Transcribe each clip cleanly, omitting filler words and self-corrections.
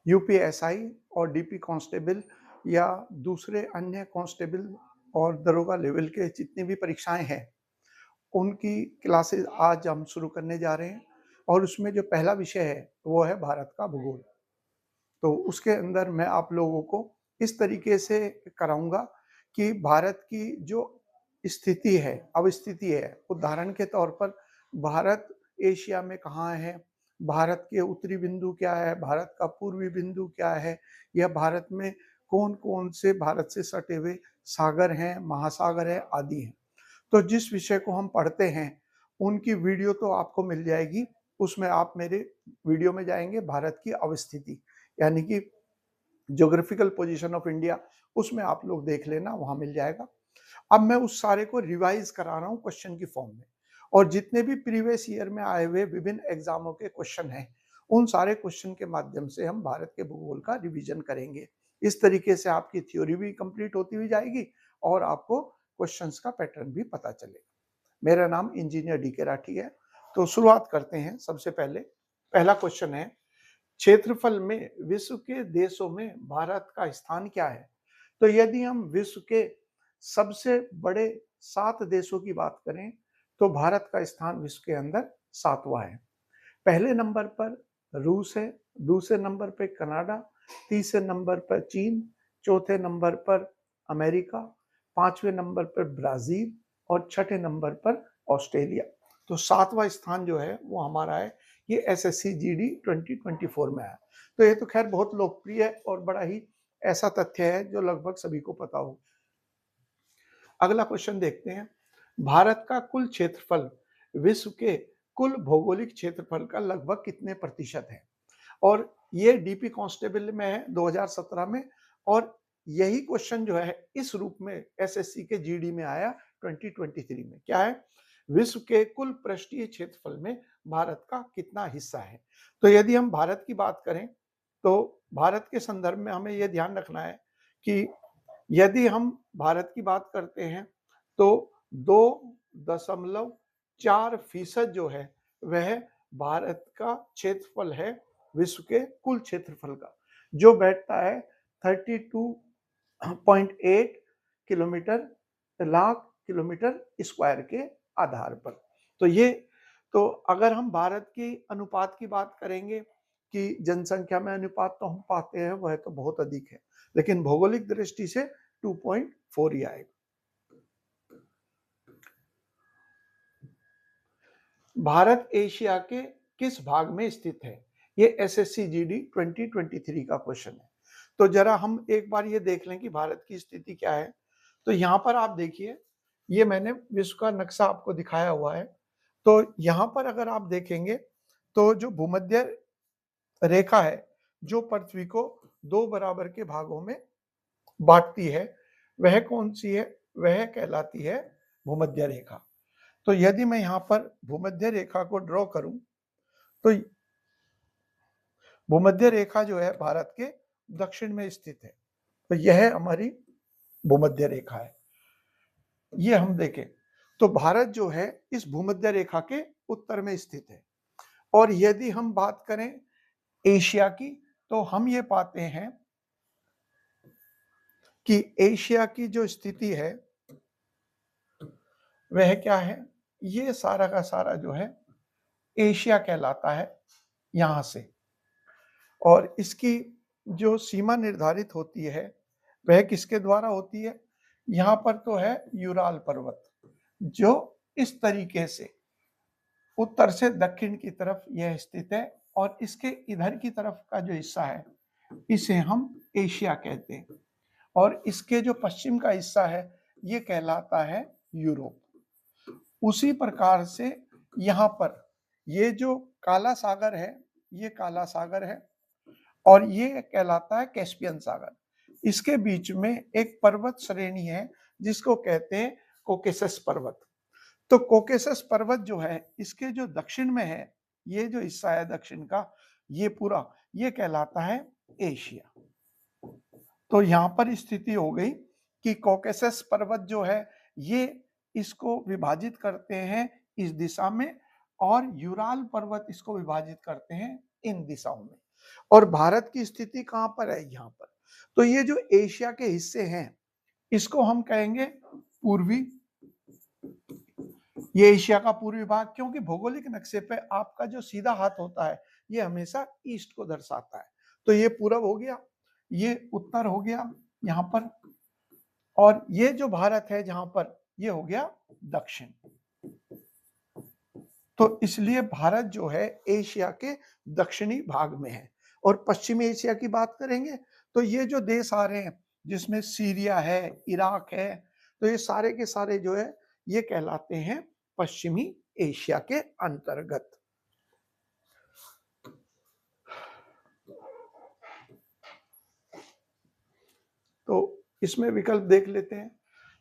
UPSI और DP constable या दूसरे अन्य कांस्टेबल और दरोगा लेवल के जितनी भी परीक्षाएं हैं, उनकी क्लासेस आज हम शुरू करने जा रहे हैं। और उसमें जो पहला विषय है वो है भारत का भूगोल। तो उसके अंदर मैं आप लोगों को इस तरीके से कराऊंगा कि भारत की जो स्थिति है, अवस्थिति है, उदाहरण के तौर पर भारत एशिया में कहाँ है, भारत के उत्तरी बिंदु क्या है, भारत का पूर्वी बिंदु क्या है, या भारत में कौन कौन से भारत से सटे हुए सागर हैं, महासागर है आदि हैं। तो जिस विषय को हम पढ़ते हैं उनकी वीडियो तो आपको मिल जाएगी। उसमें आप मेरे वीडियो में जाएंगे, भारत की अवस्थिति यानी कि ज्योग्राफिकल पोजीशन ऑफ इंडिया, उसमें आप लोग देख लेना, वहां मिल जाएगा। अब मैं उस सारे को रिवाइज करा रहा हूँ क्वेश्चन की फॉर्म में, और जितने भी प्रीवियस ईयर में आए हुए विभिन्न एग्जामों के क्वेश्चन हैं, उन सारे क्वेश्चन के माध्यम से हम भारत के भूगोल का रिवीजन करेंगे। इस तरीके से आपकी थ्योरी भी कंप्लीट होती हुई जाएगी और आपको क्वेश्चंस का पैटर्न भी पता चलेगा। मेरा नाम इंजीनियर डी के राठी है। तो शुरुआत करते हैं। सबसे पहले पहला क्वेश्चन है, क्षेत्रफल में विश्व के देशों में भारत का स्थान क्या है? तो यदि हम विश्व के सबसे बड़े 7 देशों की बात करें तो भारत का स्थान विश्व के अंदर 7वां है। पहले नंबर पर रूस है, दूसरे नंबर पर कनाडा, तीसरे नंबर पर चीन, चौथे नंबर पर अमेरिका, पांचवें नंबर पर ब्राजील और छठे नंबर पर ऑस्ट्रेलिया। तो 7वां स्थान जो है वो हमारा है। ये एसएससी जीडी 2024 में है। तो ये तो खैर बहुत लोकप्रिय है और बड़ा ही ऐसा तथ्य है जो लगभग सभी को पता हो। अगला क्वेश्चन देखते हैं, भारत का कुल क्षेत्रफल विश्व के कुल भौगोलिक क्षेत्रफल का लगभग कितने प्रतिशत है? और ये डीपी कांस्टेबल में है 2017 में, और यही क्वेश्चन जो है इस रूप में एसएससी के जीडी में आया 2023 में। क्या है? विश्व के कुल पृष्ठीय क्षेत्रफल में भारत का कितना हिस्सा है? तो यदि हम भारत की बात करें तो भारत के संदर्भ में हमें यह ध्यान रखना है कि यदि हम भारत की बात करते हैं तो 2.4% जो है वह भारत का क्षेत्रफल है विश्व के कुल क्षेत्रफल का, जो बैठता है 32.8 किलोमीटर लाख किलोमीटर स्क्वायर के आधार पर। तो ये, तो अगर हम भारत की अनुपात की बात करेंगे कि जनसंख्या में अनुपात तो हम पाते हैं वह तो बहुत अधिक है, लेकिन भौगोलिक दृष्टि से 2.4 ही आएगा। भारत एशिया के किस भाग में स्थित है? ये एसएससी जीडी 2023 का क्वेश्चन है। तो जरा हम एक बार ये देख लें कि भारत की स्थिति क्या है। तो यहाँ पर आप देखिए, ये मैंने विश्व का नक्शा आपको दिखाया हुआ है। तो यहाँ पर अगर आप देखेंगे तो जो भूमध्य रेखा है जो पृथ्वी को 2 बराबर के भागों में बांटती है, वह कौन सी है? वह कहलाती है भूमध्य रेखा। तो यदि मैं यहाँ पर भूमध्य रेखा को ड्रॉ करूं तो भूमध्य रेखा जो है भारत के दक्षिण में स्थित है। तो यह हमारी भूमध्य रेखा है। ये हम देखें तो भारत जो है इस भूमध्य रेखा के उत्तर में स्थित है। और यदि हम बात करें एशिया की तो हम ये पाते हैं कि एशिया की जो स्थिति है वह क्या है? ये सारा का सारा जो है एशिया कहलाता है यहां से। और इसकी जो सीमा निर्धारित होती है वह किसके द्वारा होती है? यहाँ पर तो है यूराल पर्वत, जो इस तरीके से उत्तर से दक्षिण की तरफ यह स्थित है, और इसके इधर की तरफ का जो हिस्सा है इसे हम एशिया कहते हैं, और इसके जो पश्चिम का हिस्सा है ये कहलाता है यूरोप। उसी प्रकार से यहाँ पर ये जो काला सागर है, ये काला सागर है, और ये कहलाता है कैस्पियन सागर। इसके बीच में एक पर्वत श्रेणी है जिसको कहते हैं कोकेसस पर्वत। तो कोकेसस पर्वत जो है इसके जो दक्षिण में है, ये जो हिस्सा है दक्षिण का, ये पूरा ये कहलाता है एशिया। तो यहाँ पर स्थिति हो गई कि कोकेसस पर्वत जो है ये इसको विभाजित करते हैं इस दिशा में, और यूराल पर्वत इसको विभाजित करते हैं इन दिशाओं में। और भारत की स्थिति कहाँ पर है? यहाँ पर। तो ये जो एशिया के हिस्से हैं, इसको हम कहेंगे पूर्वी, ये एशिया का पूर्वी भाग, क्योंकि भौगोलिक नक्शे पे आपका जो सीधा हाथ होता है ये हमेशा ईस्ट को दर्शाता है। तो ये पूरब हो गया, ये उत्तर हो गया यहाँ पर, और ये जो भारत है जहां पर, ये हो गया दक्षिण। तो इसलिए भारत जो है एशिया के दक्षिणी भाग में है। और पश्चिमी एशिया की बात करेंगे तो ये जो देश आ रहे हैं जिसमें सीरिया है, इराक है, तो ये सारे के सारे जो है ये कहलाते हैं पश्चिमी एशिया के अंतर्गत। तो इसमें विकल्प देख लेते हैं।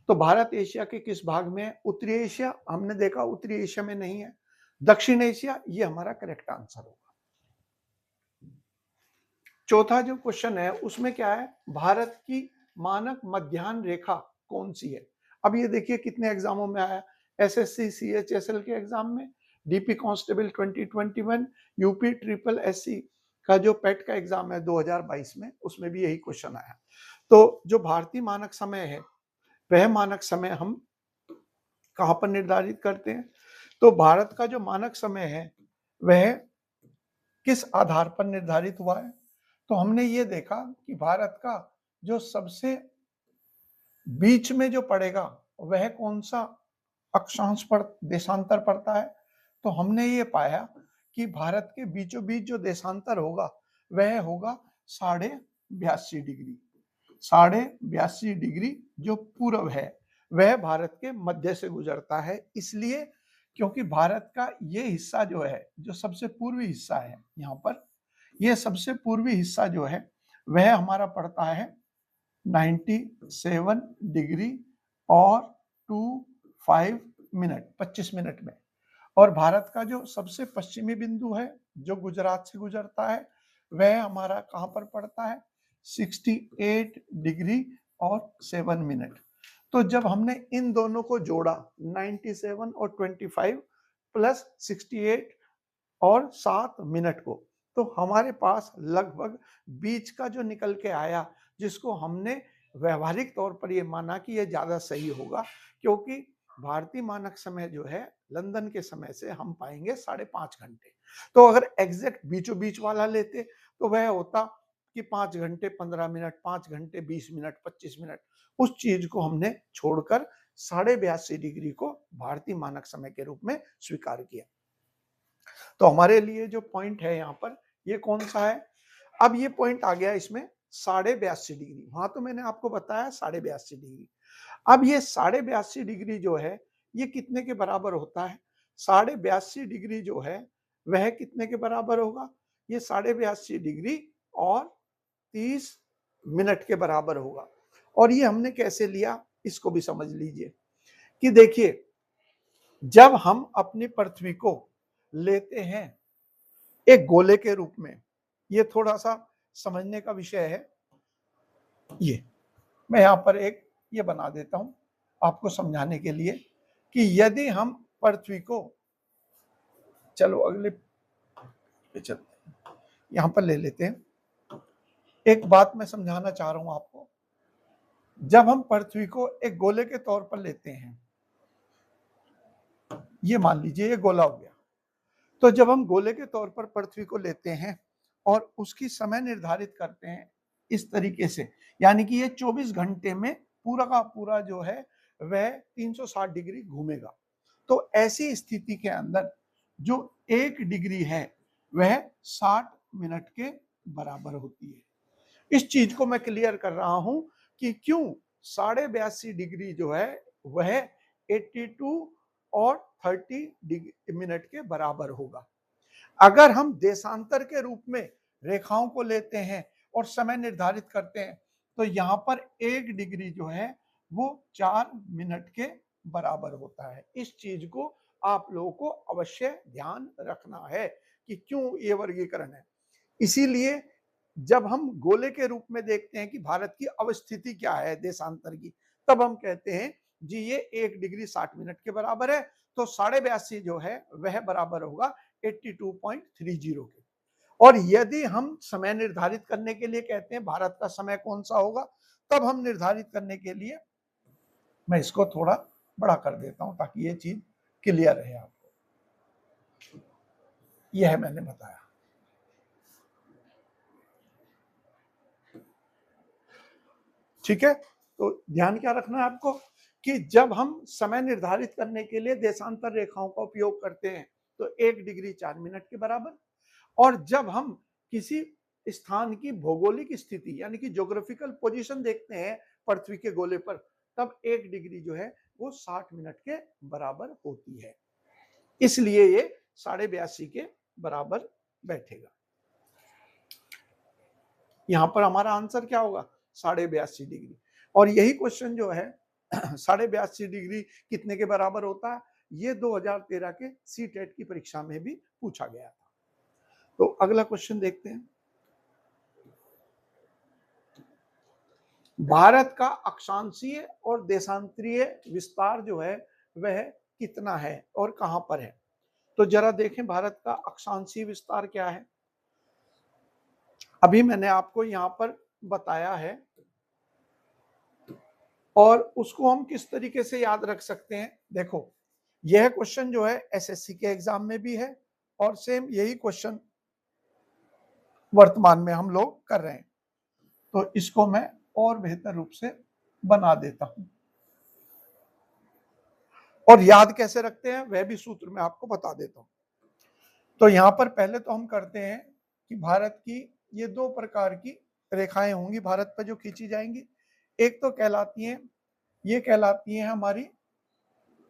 तो भारत एशिया के किस भाग में है? उत्तरी एशिया, हमने देखा उत्तरी एशिया में नहीं है। दक्षिण एशिया, ये हमारा करेक्ट आंसर होगा। चौथा जो क्वेश्चन है उसमें क्या है? भारत की मानक मध्याह्न रेखा कौन सी है? अब ये देखिए कितने एग्जामों में आया, एसएससी सीएचएसएल के एग्जाम में, DP constable 2021, UP triple SC का जो पेट का एग्जाम है 2022 में, उसमें भी यही क्वेश्चन आया। तो जो भारतीय मानक समय है वह मानक समय हम कहां पर निर्धारित करते हैं? तो भारत का जो मानक समय है वह किस आधार पर निर्धारित हुआ है? तो हमने ये देखा कि भारत का जो सबसे बीच में जो पड़ेगा वह कौन सा अक्षांश पर देशांतर पड़ता है? तो हमने ये पाया कि भारत के बीचों बीच जो देशांतर होगा वह होगा 82.5 डिग्री। 82.5 डिग्री जो पूरब है वह भारत के मध्य से गुजरता है, इसलिए क्योंकि भारत का ये हिस्सा जो है, जो सबसे पूर्वी हिस्सा है यहाँ पर, ये सबसे पूर्वी हिस्सा जो है वह हमारा पड़ता है 97 डिग्री और 25 मिनट में। और भारत का जो सबसे पश्चिमी बिंदु है जो गुजरात से गुजरता है वह हमारा कहां पर पड़ता है? 68 डिग्री और 7 मिनट। तो जब हमने इन दोनों को जोड़ा 97 और 25 प्लस 68 और 7 मिनट को, तो हमारे पास लगभग बीच का जो निकल के आया, जिसको हमने व्यवहारिक तौर पर ये माना कि ये ज्यादा सही होगा, क्योंकि भारतीय मानक समय जो है लंदन के समय से हम पाएंगे 5.5 घंटे। तो अगर एग्जैक्ट बीचों बीच वाला लेते तो वह होता कि 5 घंटे 15 मिनट, 5 घंटे 20 मिनट, 25 मिनट। उस चीज को हमने छोड़कर 82.5 डिग्री को भारतीय मानक समय के रूप में स्वीकार किया। तो हमारे लिए जो पॉइंट है यहाँ पर, ये कौन सा है? अब ये पॉइंट आ गया इसमें 82.5 डिग्री। वहां तो मैंने आपको बताया 82.5 डिग्री। अब ये 82.5 डिग्री जो है ये कितने के बराबर होता है? 82.5 डिग्री जो है वह कितने के बराबर होगा? ये 82.5 डिग्री और 30 मिनट के बराबर होगा। और ये हमने कैसे लिया इसको भी समझ लीजिए कि देखिए, जब हम अपनी पृथ्वी को लेते हैं एक गोले के रूप में, ये थोड़ा सा समझने का विषय है। ये मैं यहां पर एक ये बना देता हूं आपको समझाने के लिए कि यदि हम पृथ्वी को, चलो अगले पे चलते हैं, यहां पर ले लेते हैं। एक बात मैं समझाना चाह रहा हूं आपको, जब हम पृथ्वी को एक गोले के तौर पर लेते हैं, ये मान लीजिए ये गोला हो गया, तो जब हम गोले के तौर पर पृथ्वी को लेते हैं और उसकी समय निर्धारित करते हैं इस तरीके से, यानी कि ये 24 घंटे में पूरा का पूरा जो है वह 360 डिग्री घूमेगा। तो ऐसी स्थिति के अंदर जो 1 डिग्री है वह 60 मिनट के बराबर होती है। इस चीज को मैं क्लियर कर रहा हूं कि क्यों 82.5 डिग्री जो है वह 82 और 30 मिनट के बराबर होगा। अगर हम देशांतर के रूप में रेखाओं को लेते हैं और समय निर्धारित करते हैं तो यहाँ पर 1 डिग्री जो है वो 4 मिनट के बराबर होता है। इस चीज को आप लोगों को अवश्य ध्यान रखना है कि क्यों ये वर्गीकरण है। इसीलिए जब हम गोले के रूप में देखते हैं कि भारत की अवस्थिति क्या है देशांतर की, तब हम कहते हैं जी ये 1 डिग्री 60 मिनट के बराबर है, तो 82.5 जो है वह बराबर होगा 82.30 के। और यदि हम समय निर्धारित करने के लिए कहते हैं भारत का समय कौन सा होगा, तब हम निर्धारित करने के लिए मैं इसको थोड़ा बड़ा कर देता हूं ताकि ये चीज क्लियर रहे आपको। यह मैंने बताया। ठीक है, तो ध्यान क्या रखना है आपको कि जब हम समय निर्धारित करने के लिए देशांतर रेखाओं का उपयोग करते हैं तो 1 डिग्री 4 मिनट के बराबर, और जब हम किसी स्थान की भौगोलिक स्थिति यानी कि ज्योग्राफिकल पोजीशन देखते हैं पृथ्वी के गोले पर, तब 1 डिग्री जो है वो 60 मिनट के बराबर होती है। इसलिए ये 82.5 के बराबर बैठेगा। यहां पर हमारा आंसर क्या होगा? 82.5 डिग्री। और यही क्वेश्चन जो है 82.5 डिग्री कितने के बराबर होता है, ये 2013 के सीटेट की परीक्षा में भी पूछा गया था। तो अगला क्वेश्चन देखते हैं। भारत का अक्षांशीय और देशांतरीय विस्तार जो है वह कितना है और कहां पर है? तो जरा देखें भारत का अक्षांशीय विस्तार क्या है। अभी मैंने आपको यहां पर बताया है और उसको हम किस तरीके से याद रख सकते हैं। देखो, यह क्वेश्चन जो है एसएससी के एग्जाम में भी है और सेम यही क्वेश्चन वर्तमान में हम लोग कर रहे हैं। तो इसको मैं और बेहतर रूप से बना देता हूं और याद कैसे रखते हैं वह भी सूत्र मैं आपको बता देता हूं। तो यहां पर पहले तो हम करते हैं कि भारत की ये 2 प्रकार की रेखाएं होंगी भारत पर जो खींची जाएंगी। एक तो कहलाती हैं, ये कहलाती हैं हमारी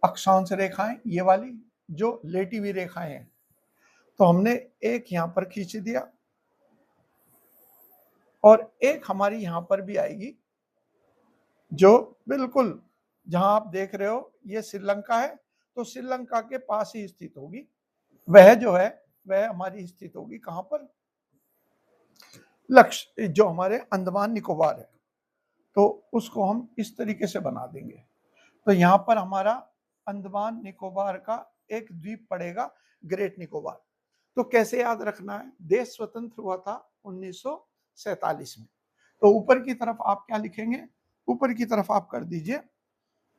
अक्षांश रेखाएं, ये वाली जो लेटी हुई रेखाएं हैं। तो हमने एक यहां पर खींच दिया और एक हमारी यहां पर भी आएगी जो बिल्कुल जहां आप देख रहे हो ये श्रीलंका है, तो श्रीलंका के पास ही स्थित होगी। वह जो है वह हमारी स्थित होगी कहां पर? लक्ष्य जो हमारे अंडमान निकोबार है, तो उसको हम इस तरीके से बना देंगे। तो यहां पर हमारा अंडमान निकोबार का एक द्वीप पड़ेगा, ग्रेट निकोबार। तो कैसे याद रखना है? देश स्वतंत्र हुआ था 1947 में। तो ऊपर की तरफ आप क्या लिखेंगे? ऊपर की तरफ आप कर दीजिए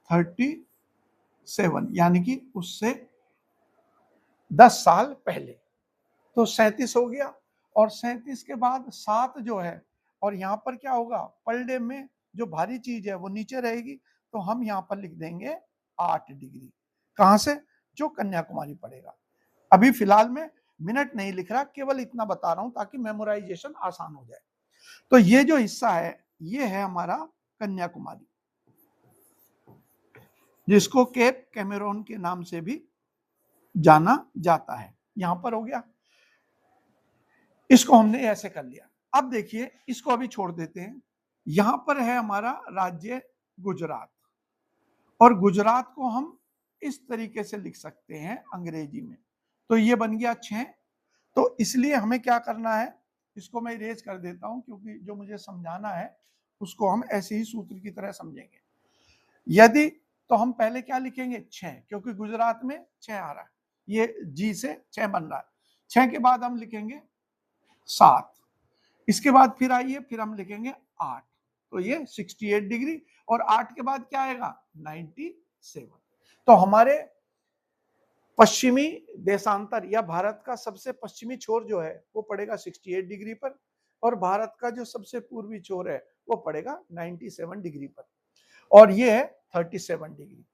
37, यानी कि उससे 10 साल पहले। तो 37 हो गया और 37 के बाद 7 जो है, और यहां पर क्या होगा? पर डे में जो भारी चीज है वो नीचे रहेगी, तो हम यहां पर लिख देंगे 8 डिग्री। कहां से? जो कन्याकुमारी पड़ेगा। अभी फिलहाल में मिनट नहीं लिख रहा, केवल इतना बता रहा हूं ताकि मेमोराइजेशन आसान हो जाए। तो ये जो हिस्सा है ये है हमारा कन्याकुमारी, जिसको केप कैमेरोन के नाम से भी जाना जाता है। यहां पर हो गया, इसको हमने ऐसे कर लिया। अब देखिए, इसको अभी छोड़ देते हैं। यहां पर है हमारा राज्य गुजरात, और गुजरात को हम इस तरीके से लिख सकते हैं अंग्रेजी में। तो ये बन गया 6। तो इसलिए हमें क्या करना है, इसको मैं इरेज कर देता हूं क्योंकि जो मुझे समझाना है उसको हम ऐसे ही सूत्र की तरह समझेंगे। यदि तो हम पहले क्या लिखेंगे? 6, क्योंकि गुजरात में 6 आ रहा है, ये जी से 6 बन रहा है। 6 के बाद हम लिखेंगे 7, इसके बाद फिर आइए फिर हम लिखेंगे 8, तो ये 68 डिग्री, और 8 के बाद क्या आएगा? 97। तो हमारे पश्चिमी देशांतर या भारत का सबसे पश्चिमी छोर जो है वो पड़ेगा 68 डिग्री पर, और भारत का जो सबसे पूर्वी छोर है वो पड़ेगा 97 डिग्री पर, और ये है 37 डिग्री।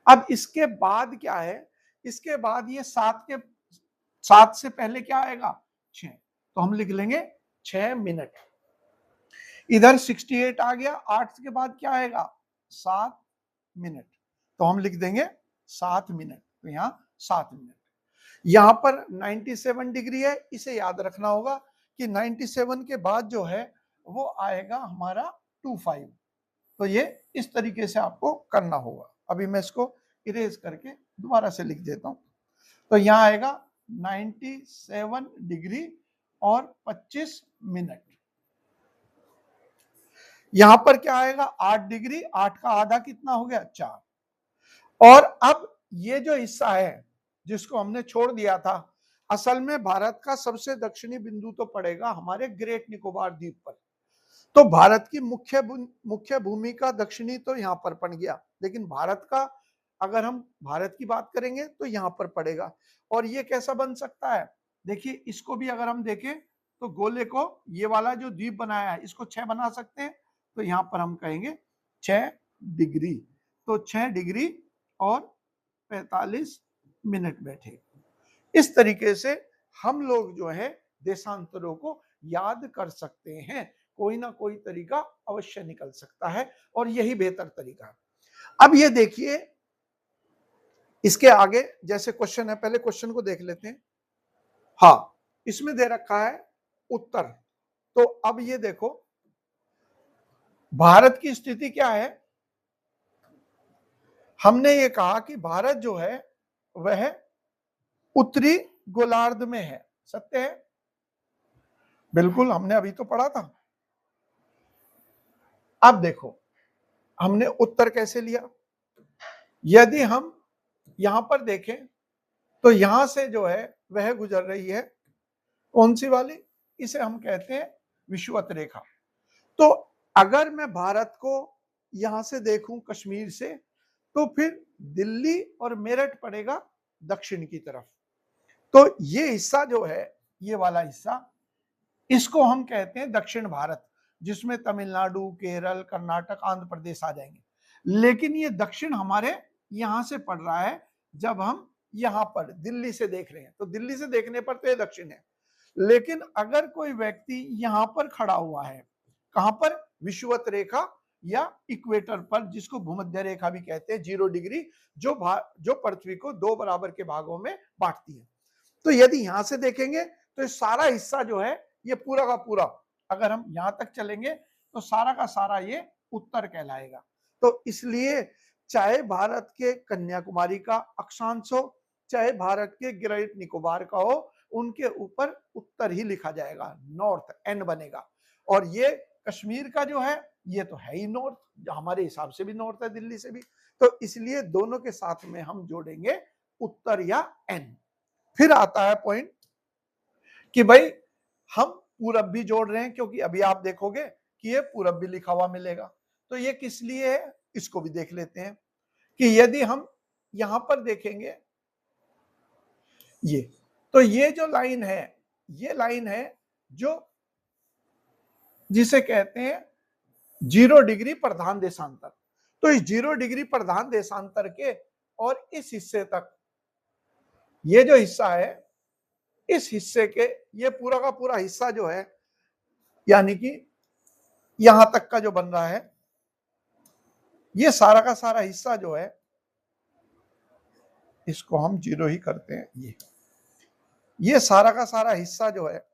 अब इसके बाद क्या है? इसके बाद ये 7 से पहले क्या आएगा? 6, तो हम लिख लेंगे 6 मिनट। इधर 68 आ गया, 8 के बाद क्या आएगा? 7 मिनट, तो हम लिख देंगे 7 मिनट। तो यहाँ 7 मिनट। यहां पर 97 डिग्री है, इसे याद रखना होगा कि 97 के बाद जो है वो आएगा हमारा 25। तो ये इस तरीके से आपको करना होगा। अभी मैं इसको इरेज करके दोबारा से लिख देता हूं। तो यहां आएगा 97 डिग्री और 25 मिनट। यहां पर क्या आएगा? 8 डिग्री, 8 का आधा कितना हो गया? 4। और अब ये जो हिस्सा है जिसको हमने छोड़ दिया था, असल में भारत का सबसे दक्षिणी बिंदु तो पड़ेगा हमारे ग्रेट निकोबार द्वीप पर। तो भारत की मुख्य भूमि का दक्षिणी तो यहाँ पर पड़ गया, लेकिन भारत का अगर हम भारत की बात करेंगे तो यहाँ पर पड़ेगा। और ये कैसा बन सकता है, देखिए इसको भी अगर हम देखें तो गोले को ये वाला जो द्वीप बनाया है इसको 6 बना सकते हैं, तो यहाँ पर हम कहेंगे 6 डिग्री। तो 6 डिग्री और 45 मिनट बैठे। इस तरीके से हम लोग जो है देशांतरों को याद कर सकते हैं, कोई ना कोई तरीका अवश्य निकल सकता है और यही बेहतर तरीका है। अब ये देखिए इसके आगे जैसे क्वेश्चन है, पहले क्वेश्चन को देख लेते हैं। हाँ, इसमें दे रखा है उत्तर। तो अब ये देखो भारत की स्थिति क्या है, हमने ये कहा कि भारत जो है वह उत्तरी गोलार्ध में है, सत्य है, बिल्कुल हमने अभी तो पढ़ा था। अब देखो हमने उत्तर कैसे लिया, यदि हम यहां पर देखें तो यहां से जो है वह गुजर रही है कौन सी वाली, इसे हम कहते हैं विषुवत रेखा। तो अगर मैं भारत को यहां से देखूं कश्मीर से, तो फिर दिल्ली और मेरठ पड़ेगा दक्षिण की तरफ। तो ये हिस्सा जो है, ये वाला हिस्सा, इसको हम कहते हैं दक्षिण भारत, जिसमें तमिलनाडु, केरल, कर्नाटक, आंध्र प्रदेश आ जाएंगे। लेकिन ये दक्षिण हमारे यहां से पड़ रहा है, जब हम यहां पर दिल्ली से देख रहे हैं तो दिल्ली से देखने पर तो ये दक्षिण है। लेकिन अगर कोई व्यक्ति यहां पर खड़ा हुआ है, कहां पर, विषुवत रेखा या इक्वेटर पर, जिसको भूमध्य रेखा भी कहते हैं, 0 डिग्री, जो पृथ्वी को 2 बराबर के भागों में बांटती है। तो यदि यहां से देखेंगे तो ये सारा हिस्सा जो है ये पूरा का पूरा, अगर हम यहां तक चलेंगे तो सारा का सारा ये उत्तर कहलाएगा। तो इसलिए चाहे भारत के कन्याकुमारी का अक्षांश हो, चाहे भारत के ग्रेट निकोबार का हो, उनके ऊपर उत्तर ही लिखा जाएगा, नॉर्थ एन बनेगा। और ये कश्मीर का जो है ये तो है ही नॉर्थ, हमारे हिसाब से भी नॉर्थ है, दिल्ली से भी। तो इसलिए दोनों के साथ में हम जोड़ेंगे उत्तर या एन। फिर आता है पॉइंट कि भाई हम पूरब भी जोड़ रहे हैं, क्योंकि अभी आप देखोगे कि ये पूरब भी लिखा हुआ मिलेगा। तो ये किस लिए है, इसको भी देख लेते हैं कि यदि हम यहां पर देखेंगे ये, तो ये जो लाइन है, ये लाइन है जो जिसे कहते हैं 0 डिग्री प्रधान देशांतर। तो इस 0 डिग्री प्रधान देशांतर के और इस हिस्से तक, ये जो हिस्सा है, इस हिस्से के ये पूरा का पूरा हिस्सा जो है, यानी कि यहां तक का जो बन रहा है, ये सारा का सारा हिस्सा जो है, इसको हम 0 ही करते हैं। ये सारा का सारा हिस्सा जो है,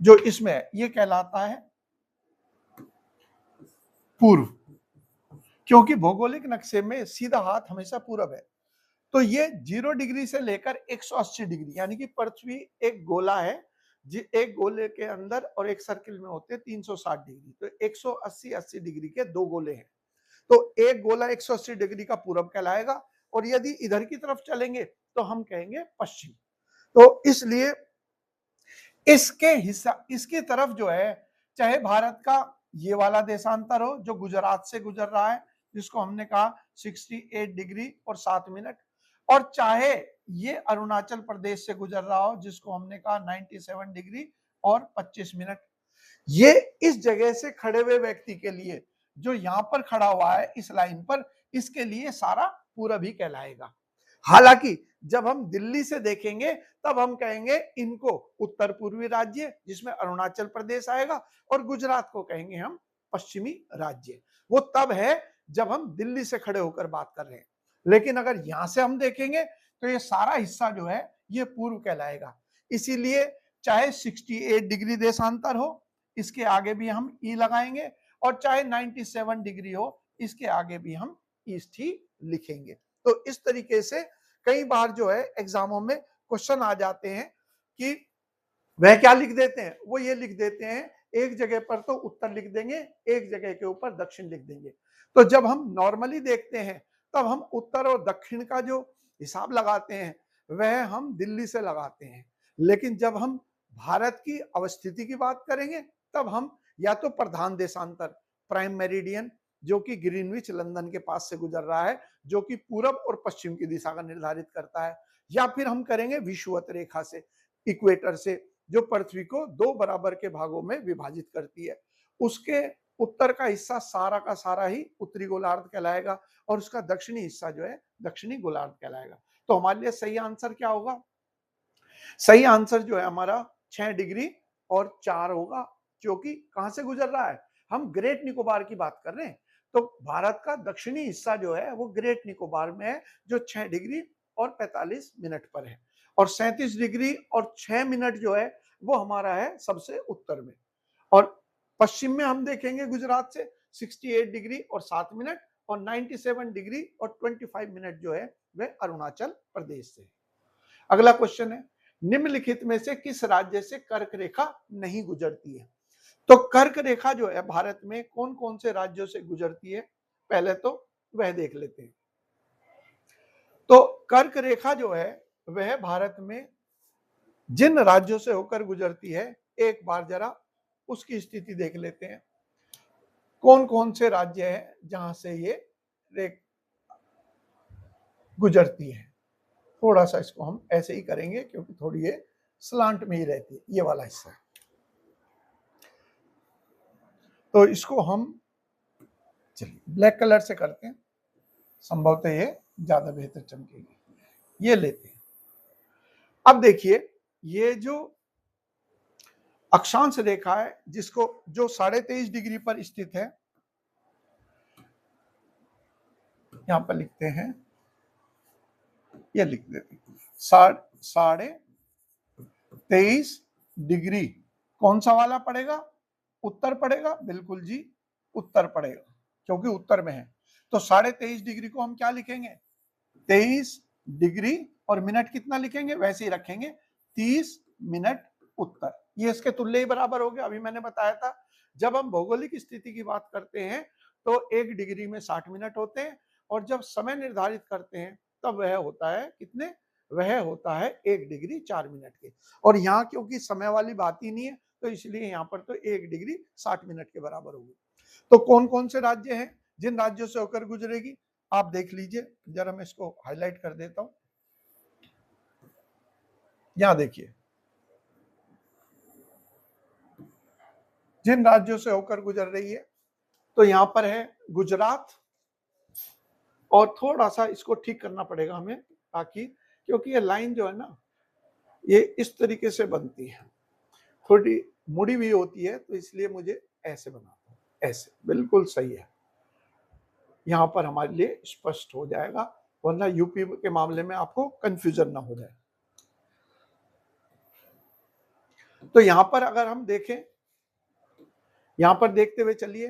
जो इसमें है, ये कहलाता है पूर्व, क्योंकि भौगोलिक नक्शे में सीधा हाथ हमेशा पूरब है। तो ये 0 डिग्री से लेकर 180 डिग्री, यानी कि पृथ्वी एक गोला है, एक गोले के अंदर और एक सर्किल में होते हैं 360 डिग्री। तो 180 डिग्री के 2 गोले हैं। तो एक गोला 180 डिग्री का पूरब कहलाएगा, और यदि इधर की तरफ चलेंगे तो हम कहेंगे पश्चिम। तो इसलिए इसके हिस्सा, इसकी तरफ जो है, चाहे भारत का ये वाला देशांतर हो जो गुजरात से गुजर रहा है, जिसको हमने कहा 68 डिग्री और 7 मिनट, और चाहे ये अरुणाचल प्रदेश से गुजर रहा हो, जिसको हमने कहा 97 डिग्री और 25 मिनट। ये इस जगह से खड़े हुए व्यक्ति के लिए, जो यहां पर खड़ा हुआ है इस लाइन पर, इसके लिए सारा पूरब ही कहलाएगा। हालांकि जब हम दिल्ली से देखेंगे तब हम कहेंगे इनको उत्तर पूर्वी राज्य, जिसमें अरुणाचल प्रदेश आएगा, और गुजरात को कहेंगे हम पश्चिमी राज्य। वो तब है जब हम दिल्ली से खड़े होकर बात कर रहे हैं। लेकिन अगर यहां से हम देखेंगे तो ये सारा हिस्सा जो है ये पूर्व कहलाएगा। इसीलिए चाहे 68 डिग्री देशांतर हो, इसके आगे भी हम ई लगाएंगे, और चाहे 97 डिग्री हो, इसके आगे भी हम ईस्ट ही लिखेंगे। तो इस तरीके से कई बार जो है एग्जामों में क्वेश्चन आ जाते हैं कि वह क्या लिख देते हैं, वो ये लिख देते हैं, एक जगह पर तो उत्तर लिख देंगे, एक जगह के ऊपर दक्षिण लिख देंगे। तो जब हम नॉर्मली देखते हैं तब हम उत्तर और दक्षिण का जो हिसाब लगाते हैं, वह हम दिल्ली से लगाते हैं। लेकिन जब हम भारत की अवस्थिति की बात करेंगे तब हम या तो प्रधान देशांतर प्राइम मेरिडियन जो कि ग्रीनविच लंदन के पास से गुजर रहा है, जो कि पूरब और पश्चिम की दिशा का निर्धारित करता है, या फिर हम करेंगे विषुवत रेखा से, इक्वेटर से, जो पृथ्वी को दो बराबर के भागों में विभाजित करती है। उसके उत्तर का हिस्सा सारा का सारा ही उत्तरी गोलार्ध कहलाएगा और उसका दक्षिणी हिस्सा जो है दक्षिणी गोलार्ध कहलाएगा। तो हमारे लिए सही आंसर क्या होगा? सही आंसर जो है हमारा 6 डिग्री और 4 होगा, जो कि कहां से गुजर रहा है? हम ग्रेट निकोबार की बात कर रहे हैं। तो भारत का दक्षिणी हिस्सा जो है वो ग्रेट निकोबार में है, जो 6 डिग्री और 45 मिनट पर है। और 37 डिग्री और 6 मिनट जो है वो हमारा है सबसे उत्तर में। और पश्चिम में हम देखेंगे गुजरात से 68 डिग्री और 7 मिनट और 97 डिग्री और 25 मिनट जो है वह अरुणाचल प्रदेश से। अगला क्वेश्चन है, निम्नलिखित में से किस राज्य से कर्क रेखा नहीं गुजरती है? तो कर्क रेखा जो है भारत में कौन कौन से राज्यों से गुजरती है, पहले तो वह देख लेते हैं। तो कर्क रेखा जो है वह भारत में जिन राज्यों से होकर गुजरती है, एक बार जरा उसकी स्थिति देख लेते हैं। कौन कौन से राज्य हैं जहां से ये गुजरती है। थोड़ा सा इसको हम ऐसे ही करेंगे क्योंकि थोड़ी ये स्लांट में ही रहती है, ये वाला हिस्सा। तो इसको हम चलिए ब्लैक कलर से करते हैं, संभवतः ये ज्यादा बेहतर चमकेगी। ये लेते हैं। अब देखिए, ये जो अक्षांश रेखा है जिसको जो 23.5 डिग्री पर स्थित है, यहां पर लिखते हैं, ये लिख देते हैं 23.5 डिग्री। कौन सा वाला पड़ेगा? उत्तर पड़ेगा, बिल्कुल जी उत्तर पड़ेगा, क्योंकि उत्तर में है। तो 23.5 डिग्री को हम क्या लिखेंगे? 23 डिग्री और मिनट कितना लिखेंगे? वैसे ही रखेंगे 30 मिनट उत्तर। ये इसके तुल्य ही बराबर हो गया। अभी मैंने बताया था जब हम भौगोलिक स्थिति की बात करते हैं तो 1 डिग्री में 60 मिनट होते हैं, और जब समय निर्धारित करते हैं तब वह होता है कितने? वह होता है 1 डिग्री 4 मिनट के। और यहाँ क्योंकि समय वाली बात ही नहीं है तो इसलिए यहाँ पर तो 1 डिग्री 60 मिनट के बराबर होगी। तो कौन कौन से राज्य हैं जिन राज्यों से होकर गुजरेगी? आप देख लीजिए, जरा मैं इसको हाईलाइट कर देता हूं। यहां देखिए, जिन राज्यों से होकर गुजर रही है, तो यहां पर है गुजरात, और थोड़ा सा इसको ठीक करना पड़ेगा हमें, ताकि क्योंकि ये लाइन जो है ना ये इस तरीके से बनती है, थोड़ी मुड़ी हुई होती है, तो इसलिए मुझे ऐसे बनाता हूं, ऐसे बिल्कुल सही है। यहां पर हमारे लिए स्पष्ट हो जाएगा, वरना यूपी के मामले में आपको कंफ्यूजन ना हो जाए। तो यहां पर अगर हम देखें, यहां पर देखते हुए चलिए,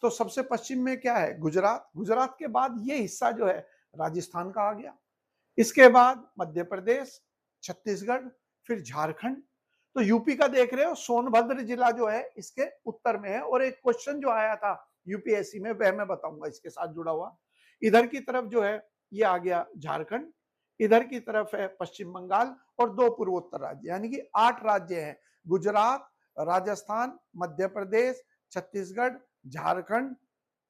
तो सबसे पश्चिम में क्या है? गुजरात। गुजरात के बाद ये हिस्सा जो है राजस्थान का आ गया, इसके बाद मध्य प्रदेश, छत्तीसगढ़, फिर झारखंड। तो यूपी का देख रहे हो, सोनभद्र जिला जो है इसके उत्तर में है। और एक क्वेश्चन जो आया था यूपीएससी में, वह मैं बताऊंगा इसके साथ जुड़ा हुआ। इधर की तरफ जो है ये आ गया झारखंड, इधर की तरफ है पश्चिम बंगाल, और 2 पूर्वोत्तर राज्य, यानी कि 8 राज्य हैं। गुजरात, राजस्थान, मध्य प्रदेश, छत्तीसगढ़, झारखंड,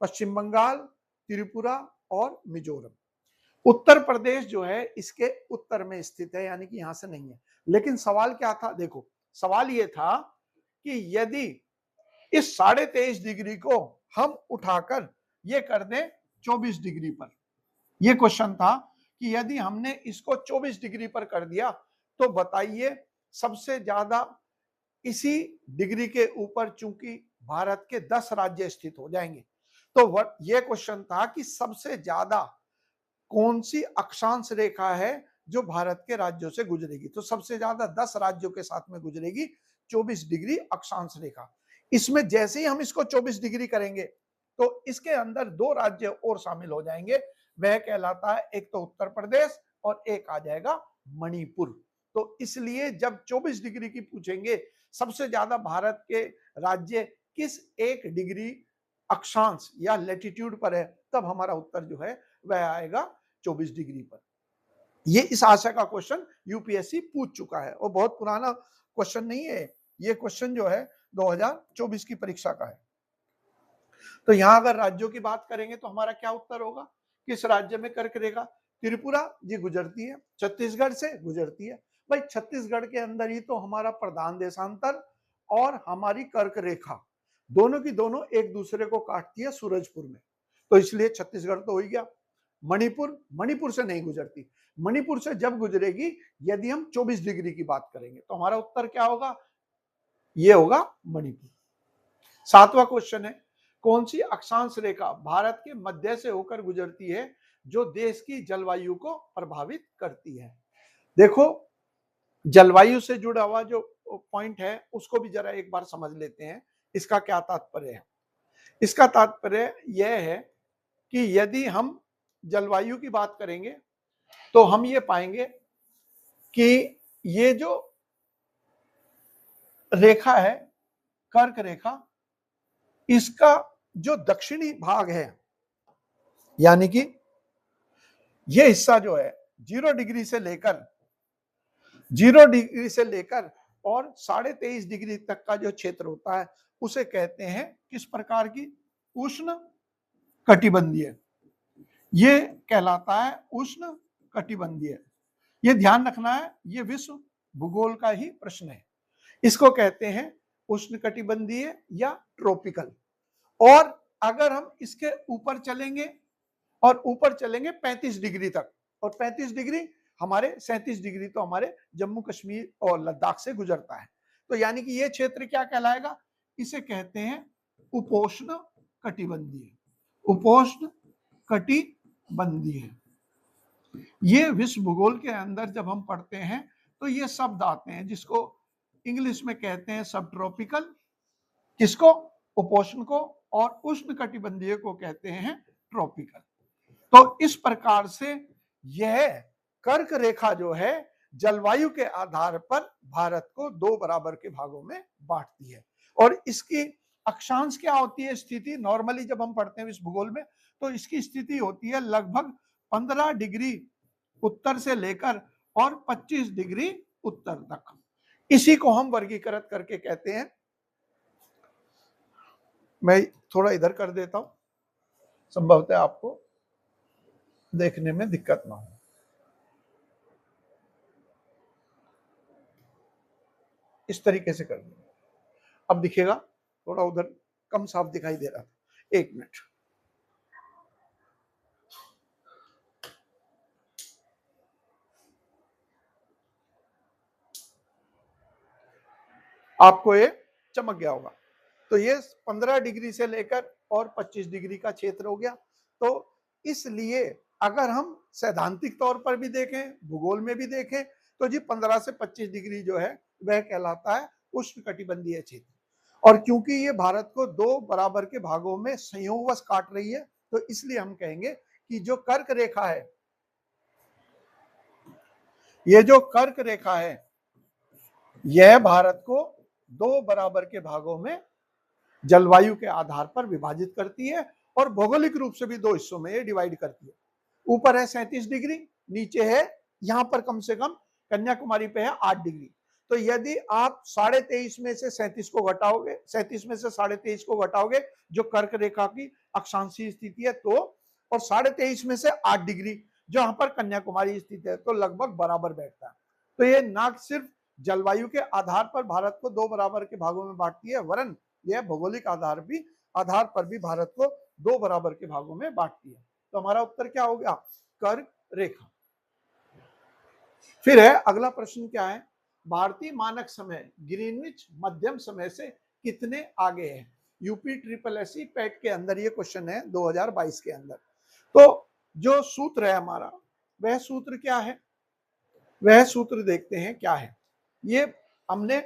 पश्चिम बंगाल, त्रिपुरा और मिजोरम। उत्तर प्रदेश जो है इसके उत्तर में स्थित है, यानी कि यहां से नहीं है। लेकिन सवाल क्या था? देखो, सवाल ये था कि यदि इस 23.5 डिग्री को हम उठाकर ये कर दें 24 डिग्री पर, ये क्वेश्चन था कि यदि हमने इसको 24 डिग्री पर कर दिया तो बताइए सबसे ज्यादा इसी डिग्री के ऊपर चूंकि भारत के 10 राज्य स्थित हो जाएंगे, तो यह क्वेश्चन था कि सबसे ज्यादा कौन सी अक्षांश रेखा है जो भारत के राज्यों से गुजरेगी। तो सबसे ज्यादा 10 राज्यों के साथ में गुजरेगी 24 डिग्री अक्षांश रेखा। इसमें जैसे ही हम इसको 24 डिग्री करेंगे तो इसके अंदर 2 राज्य और शामिल हो जाएंगे। वह कहलाता है, एक तो उत्तर प्रदेश और एक आ जाएगा मणिपुर। तो इसलिए जब 24 डिग्री की पूछेंगे सबसे ज्यादा भारत के राज्य किस 1 डिग्री अक्षांश या लैटिट्यूड पर है, तब हमारा उत्तर जो है वह आएगा 24 डिग्री पर। ये इस आशा का क्वेश्चन यूपीएससी पूछ चुका है और बहुत पुराना क्वेश्चन नहीं है। ये क्वेश्चन जो है 2024 की परीक्षा का है। तो यहां अगर राज्यों की बात करेंगे तो हमारा क्या उत्तर होगा? किस राज्य में कर्क रेखा? त्रिपुरा जी गुजरती है, छत्तीसगढ़ से गुजरती है। भाई छत्तीसगढ़ के अंदर ही तो हमारा प्रधान देशांतर और हमारी कर्क रेखा दोनों की दोनों एक दूसरे को काटती है सूरजपुर में, तो इसलिए छत्तीसगढ़ तो हो ही गया। मणिपुर, मणिपुर से नहीं गुजरती। मणिपुर से जब गुजरेगी यदि हम 24 डिग्री की बात करेंगे तो हमारा उत्तर क्या होगा? ये होगा मणिपुर। 7वां क्वेश्चन है, कौन सी अक्षांश रेखा भारत के मध्य से होकर गुजरती है जो देश की जलवायु को प्रभावित करती है? देखो, जलवायु से जुड़ा हुआ जो पॉइंट है उसको भी जरा एक बार समझ लेते हैं। इसका क्या तात्पर्य है? इसका तात्पर्य यह है कि यदि हम जलवायु की बात करेंगे तो हम ये पाएंगे कि ये जो रेखा है, कर्क रेखा, इसका जो दक्षिणी भाग है, यानी कि ये हिस्सा जो है 0 डिग्री से लेकर और 23.5 डिग्री तक का जो क्षेत्र होता है उसे कहते हैं किस प्रकार की? उष्ण कटिबंधीय। ये कहलाता है उष्ण कटिबंधीय। ये ध्यान रखना है, ये विश्व भूगोल का ही प्रश्न है। इसको कहते हैं उष्ण कटिबंधीय या ट्रॉपिकल। और अगर हम इसके ऊपर चलेंगे और ऊपर चलेंगे 35 डिग्री तक, और 35 डिग्री हमारे 37 डिग्री तो हमारे जम्मू कश्मीर और लद्दाख से गुजरता है, तो यानी कि ये क्षेत्र क्या कहलाएगा? इसे कहते हैं उपोष्ण कटिबंधीय। उपोष्ण कटिबंधीय। ये विश्व भूगोल के अंदर जब हम पढ़ते हैं तो ये शब्द आते हैं जिसको इंग्लिश में कहते हैं सब ट्रॉपिकल, किसको? उपोष्ण को, और उष्ण कटिबंधीय को कहते हैं ट्रॉपिकल। तो इस प्रकार से यह कर्क रेखा जो है जलवायु के आधार पर भारत को 2 बराबर के भागों में बांटती है। और इसकी अक्षांश क्या होती है स्थिति? नॉर्मली जब हम पढ़ते हैं विश्व भूगोल में तो इसकी स्थिति होती है लगभग 15 डिग्री उत्तर से लेकर और 25 डिग्री उत्तर तक। इसी को हम वर्गीकृत करके कहते हैं, मैं थोड़ा इधर कर देता हूं, संभवतः आपको देखने में दिक्कत ना हो। इस तरीके से कर देंगे, अब दिखेगा। थोड़ा उधर कम साफ दिखाई दे रहा था, 1 मिनट। आपको ये चमक गया होगा। तो ये 15 डिग्री से लेकर और 25 डिग्री का क्षेत्र हो गया। तो इसलिए अगर हम सैद्धांतिक तौर पर भी देखें, भूगोल में भी देखें, तो जी 15 से 25 डिग्री जो है वह कहलाता है उष्ण कटिबंधीय क्षेत्र। और क्योंकि ये भारत को 2 बराबर के भागों में संयोगवश काट रही है, तो इसलिए हम कहेंगे कि जो कर्क रेखा है, ये जो कर्क रेखा है, यह भारत को 2 बराबर के भागों में जलवायु के आधार पर विभाजित करती है और भौगोलिक रूप से भी 2 हिस्सों में ये डिवाइड करती है। ऊपर है 37 डिग्री, नीचे है यहां पर कम से कम कन्याकुमारी पे है 8 डिग्री। तो यदि आप 23.5 में से 37 को घटाओगे, 37 में से 23.5 को घटाओगे जो कर्क रेखा की अक्षांशीय स्थिति है, तो और 23.5 में से 8 डिग्री जो यहाँ पर कन्याकुमारी स्थित है, तो लगभग बराबर बैठता है। तो ये ना सिर्फ जलवायु के आधार पर भारत को 2 बराबर के भागों में बांटती है, वरन यह भौगोलिक आधार पर भी भारत को 2 बराबर के भागों में बांटती है। तो हमारा उत्तर क्या हो गया? कर्क रेखा। फिर है अगला प्रश्न, क्या है? भारतीय मानक समय ग्रीनविच मध्यम समय से कितने आगे है? यूपी ट्रिपल एससी पैट के अंदर ये क्वेश्चन है 2022 के अंदर। तो जो सूत्र है हमारा, वह सूत्र क्या है? वह सूत्र देखते हैं क्या है। ये हमने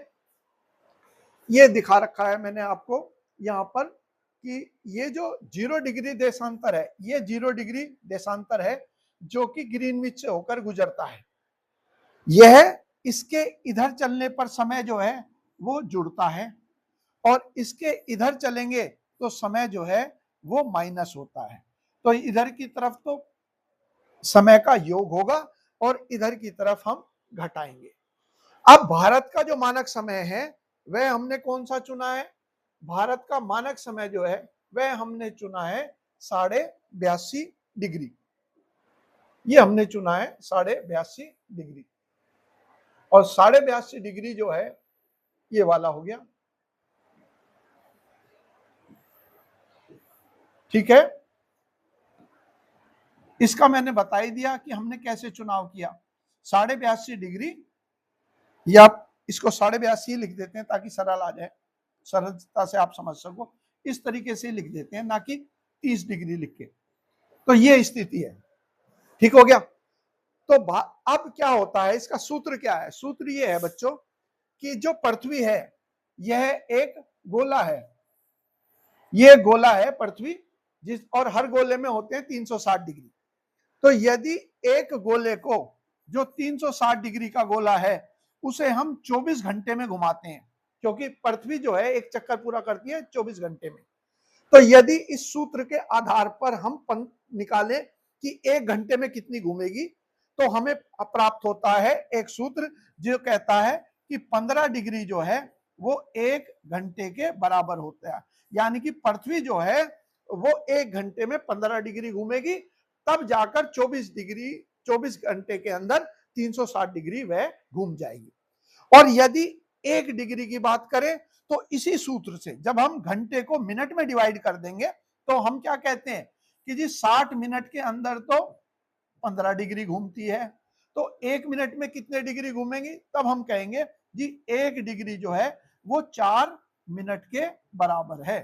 ये दिखा रखा है मैंने आपको यहाँ पर कि ये जो 0 डिग्री देशांतर है, ये 0 डिग्री देशांतर है जो कि ग्रीनविच से होकर गुजरता है। यह इसके इधर चलने पर समय जो है वो जुड़ता है, और इसके इधर चलेंगे तो समय जो है वो माइनस होता है। तो इधर की तरफ तो समय का योग होगा, और इधर की तरफ हम घटाएंगे। अब भारत का जो मानक समय है वह हमने कौन सा चुना है? भारत का मानक समय जो है वह हमने चुना है 82.5 डिग्री। ये हमने चुना है 82.5 डिग्री, और 82.5 डिग्री जो है ये वाला हो गया। ठीक है, इसका मैंने बता ही दिया कि हमने कैसे चुनाव किया। 82.5 डिग्री, या इसको 82.5 लिख देते हैं ताकि सरल आ जाए, सरलता से आप समझ सको। इस तरीके से लिख देते हैं, ना कि 30 डिग्री लिख के। तो ये स्थिति है, ठीक हो गया। तो अब क्या होता है, इसका सूत्र क्या है? सूत्र ये है बच्चों कि जो पृथ्वी है यह एक गोला है, ये गोला है पृथ्वी, और हर गोले में होते हैं 360 डिग्री। तो यदि एक गोले को, जो 360 डिग्री का गोला है, उसे हम 24 घंटे में घुमाते हैं, क्योंकि पृथ्वी जो है एक चक्कर पूरा करती है 24 घंटे में। तो यदि इस सूत्र के आधार पर हम निकालें कि 1 घंटे में कितनी घूमेगी, तो हमें प्राप्त होता है एक सूत्र जो कहता है कि 15 डिग्री जो है वो 1 घंटे के बराबर होता है। यानी कि पृथ्वी जो है वो 1 घंटे में 15 डिग्री घूमेगी, तब जाकर 24 घंटे के अंदर 360 डिग्री वह घूम जाएगी। और यदि 1 डिग्री की बात करें तो इसी सूत्र से जब हम घंटे को मिनट में डिवाइड कर देंगे तो हम क्या कहते हैं कि जी 60 मिनट के अंदर तो 15 डिग्री घूमती है, तो 1 मिनट में कितने डिग्री घूमेंगी? तब हम कहेंगे जी 1 डिग्री जो है वो 4 मिनट के बराबर है।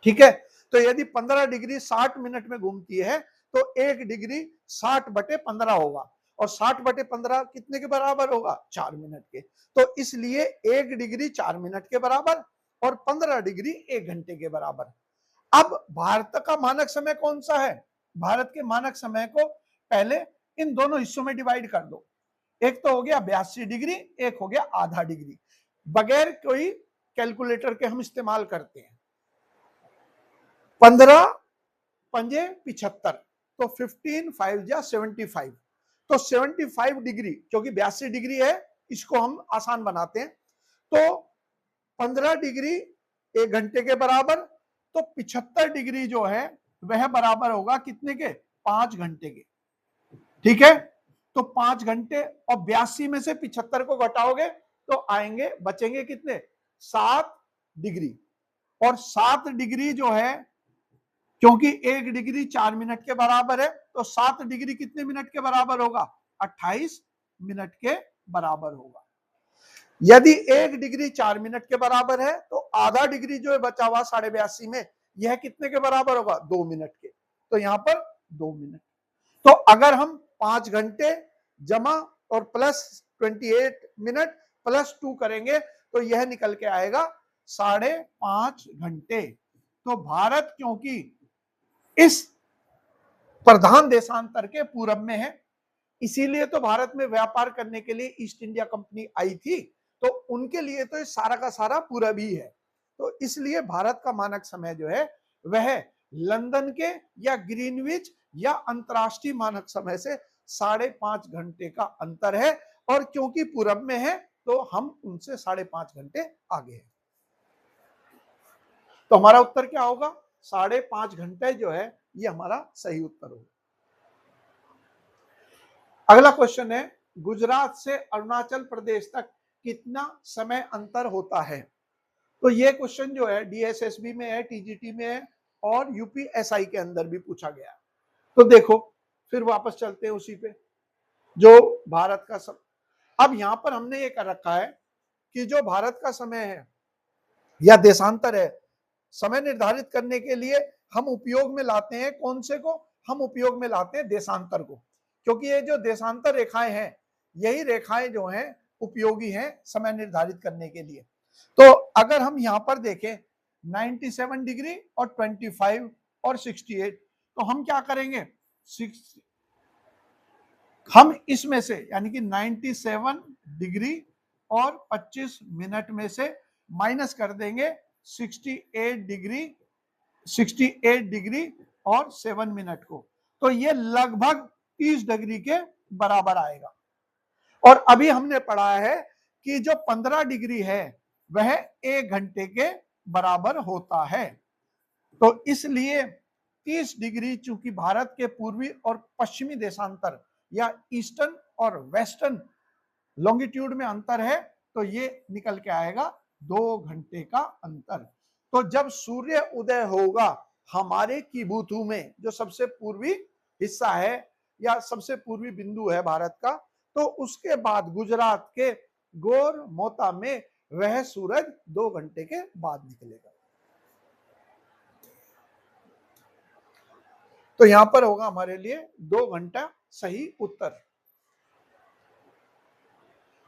ठीक है, तो यदि 15 डिग्री 60 मिनट में घूमती है तो 1 डिग्री 60/15 होगा, और 60/15 कितने के बराबर होगा? 4 मिनट के। तो इसलिए 1 डिग्री 4 मिनट के बराबर और 15 डिग्री 1 घंटे के बराबर। अब भारत का मानक समय कौन सा है? भारत के मानक समय को पहले इन दोनों हिस्सों में डिवाइड कर दो। एक तो हो गया 82 डिग्री, एक हो गया आधा डिग्री। बगैर कोई कैलकुलेटर के हम इस्तेमाल करते हैं। 15 पंजे 75, तो 15 5 जा 75, तो 75 डिग्री, क्योंकि 82 डिग्री है, इसको हम आसान बनाते हैं। तो 15 डिग्री 1 घंटे के बराबर, तो 75 डिग्री जो है वह बराबर होगा कितने के? 5 घंटे के। ठीक है, तो 5 घंटे, और 82 में से 75 को घटाओगे तो आएंगे, बचेंगे कितने? 7 डिग्री। और 7 डिग्री जो है, क्योंकि 1 डिग्री 4 मिनट के बराबर है, तो 7 डिग्री कितने मिनट के बराबर होगा? 28 मिनट के बराबर होगा। यदि 1 डिग्री 4 मिनट के बराबर है तो आधा डिग्री जो है बचा हुआ 82.5 में, यह कितने के बराबर होगा? 2 मिनट के। तो यहां पर 2 मिनट। तो अगर हम 5 घंटे जमा और प्लस 28 मिनट प्लस 2 करेंगे तो यह निकल के आएगा 5.5 घंटे। तो भारत क्योंकि इस प्रधान देशांतर के पूरब में है, इसीलिए तो भारत में व्यापार करने के लिए ईस्ट इंडिया कंपनी आई थी, तो उनके लिए तो सारा का सारा पूरब ही है। तो इसलिए भारत का मानक समय जो है वह लंदन के या ग्रीनविच या अंतरराष्ट्रीय मानक समय से 5.5 घंटे का अंतर है, और क्योंकि पूरब में है तो हम उनसे 5.5 घंटे आगे हैं। तो हमारा उत्तर क्या होगा? 5.5 घंटे जो है ये हमारा सही उत्तर होगा। अगला क्वेश्चन है, गुजरात से अरुणाचल प्रदेश तक कितना समय अंतर होता है? तो ये क्वेश्चन जो है डीएसएसबी में है, टीजीटी में है, और यूपीएसआई के अंदर भी पूछा गया। तो देखो, फिर वापस चलते हैं उसी पे, जो भारत का समय। अब यहां पर हमने ये कर रखा है कि जो भारत का समय है या देशांतर है, समय निर्धारित करने के लिए हम उपयोग में लाते हैं कौन से को? हम उपयोग में लाते हैं देशांतर को, क्योंकि ये जो देशांतर रेखाएं हैं, यही रेखाएं जो हैं उपयोगी हैं समय निर्धारित करने के लिए। तो अगर हम यहां पर देखें 97 डिग्री और 25 और 68, तो हम क्या करेंगे? हम इसमें से यानी कि 97 डिग्री और 25 मिनट में से माइनस कर देंगे 68 डिग्री और 7 मिनट को, तो ये लगभग 30 डिग्री के बराबर आएगा। और अभी हमने पढ़ा है कि जो 15 डिग्री है वह 1 घंटे के बराबर होता है। तो इसलिए 30 डिग्री चूंकि भारत के पूर्वी और पश्चिमी देशांतर या ईस्टर्न और वेस्टर्न लॉन्गिट्यूड में अंतर है, तो ये निकल के आएगा 2 घंटे का अंतर। तो जब सूर्य उदय होगा हमारे कीबुथु में, जो सबसे पूर्वी हिस्सा है या सबसे पूर्वी बिंदु है भारत का, तो उसके बाद गुजरात के गोर मोता में वह सूरज 2 घंटे के बाद निकलेगा। तो यहां पर होगा हमारे लिए 2 घंटा सही उत्तर।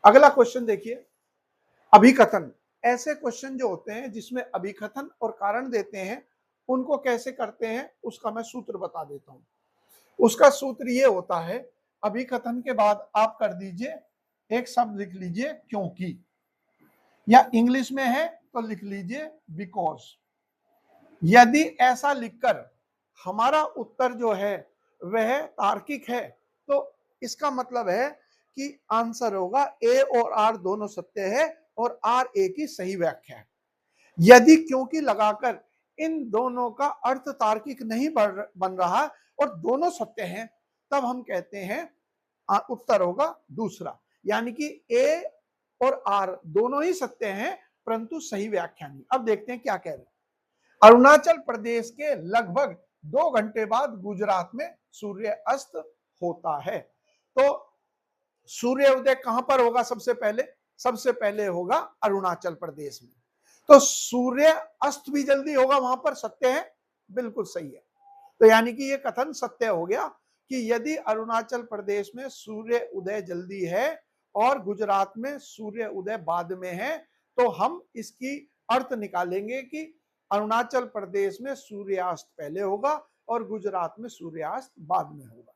अगला क्वेश्चन देखिए, अभिकथन। ऐसे क्वेश्चन जो होते हैं जिसमें अभिकथन और कारण देते हैं, उनको कैसे करते हैं उसका मैं सूत्र बता देता हूं। उसका सूत्र ये होता है, अभिकथन के बाद आप कर दीजिए एक शब्द लिख लीजिए क्योंकि, या इंग्लिश में है तो लिख लीजिए बिकॉज। यदि ऐसा लिखकर हमारा उत्तर जो है वह तार्किक है, तो इसका मतलब है कि आंसर होगा ए और आर दोनों सत्य है और आर ए की सही व्याख्या है। यदि क्योंकि लगाकर इन दोनों का अर्थ तार्किक नहीं बन रहा और दोनों सत्य हैं, तब हम कहते हैं उत्तर होगा दूसरा, यानी कि ए और आर दोनों ही सत्य हैं परंतु सही व्याख्या नहीं। अब देखते हैं क्या कह रहे हैं। अरुणाचल प्रदेश के लगभग 2 घंटे बाद गुजरात में सूर्य अस्त होता है। तो सूर्योदय कहां पर होगा? सबसे पहले होगा अरुणाचल प्रदेश में। तो सूर्य अस्त भी जल्दी होगा वहां पर, सत्य है, बिल्कुल सही है। तो यानी कि ये कथन सत्य हो गया कि यदि अरुणाचल प्रदेश में सूर्य उदय जल्दी है और गुजरात में सूर्य उदय बाद में है, तो हम इसकी अर्थ निकालेंगे कि अरुणाचल प्रदेश में सूर्यास्त पहले होगा और गुजरात में सूर्यास्त बाद में होगा।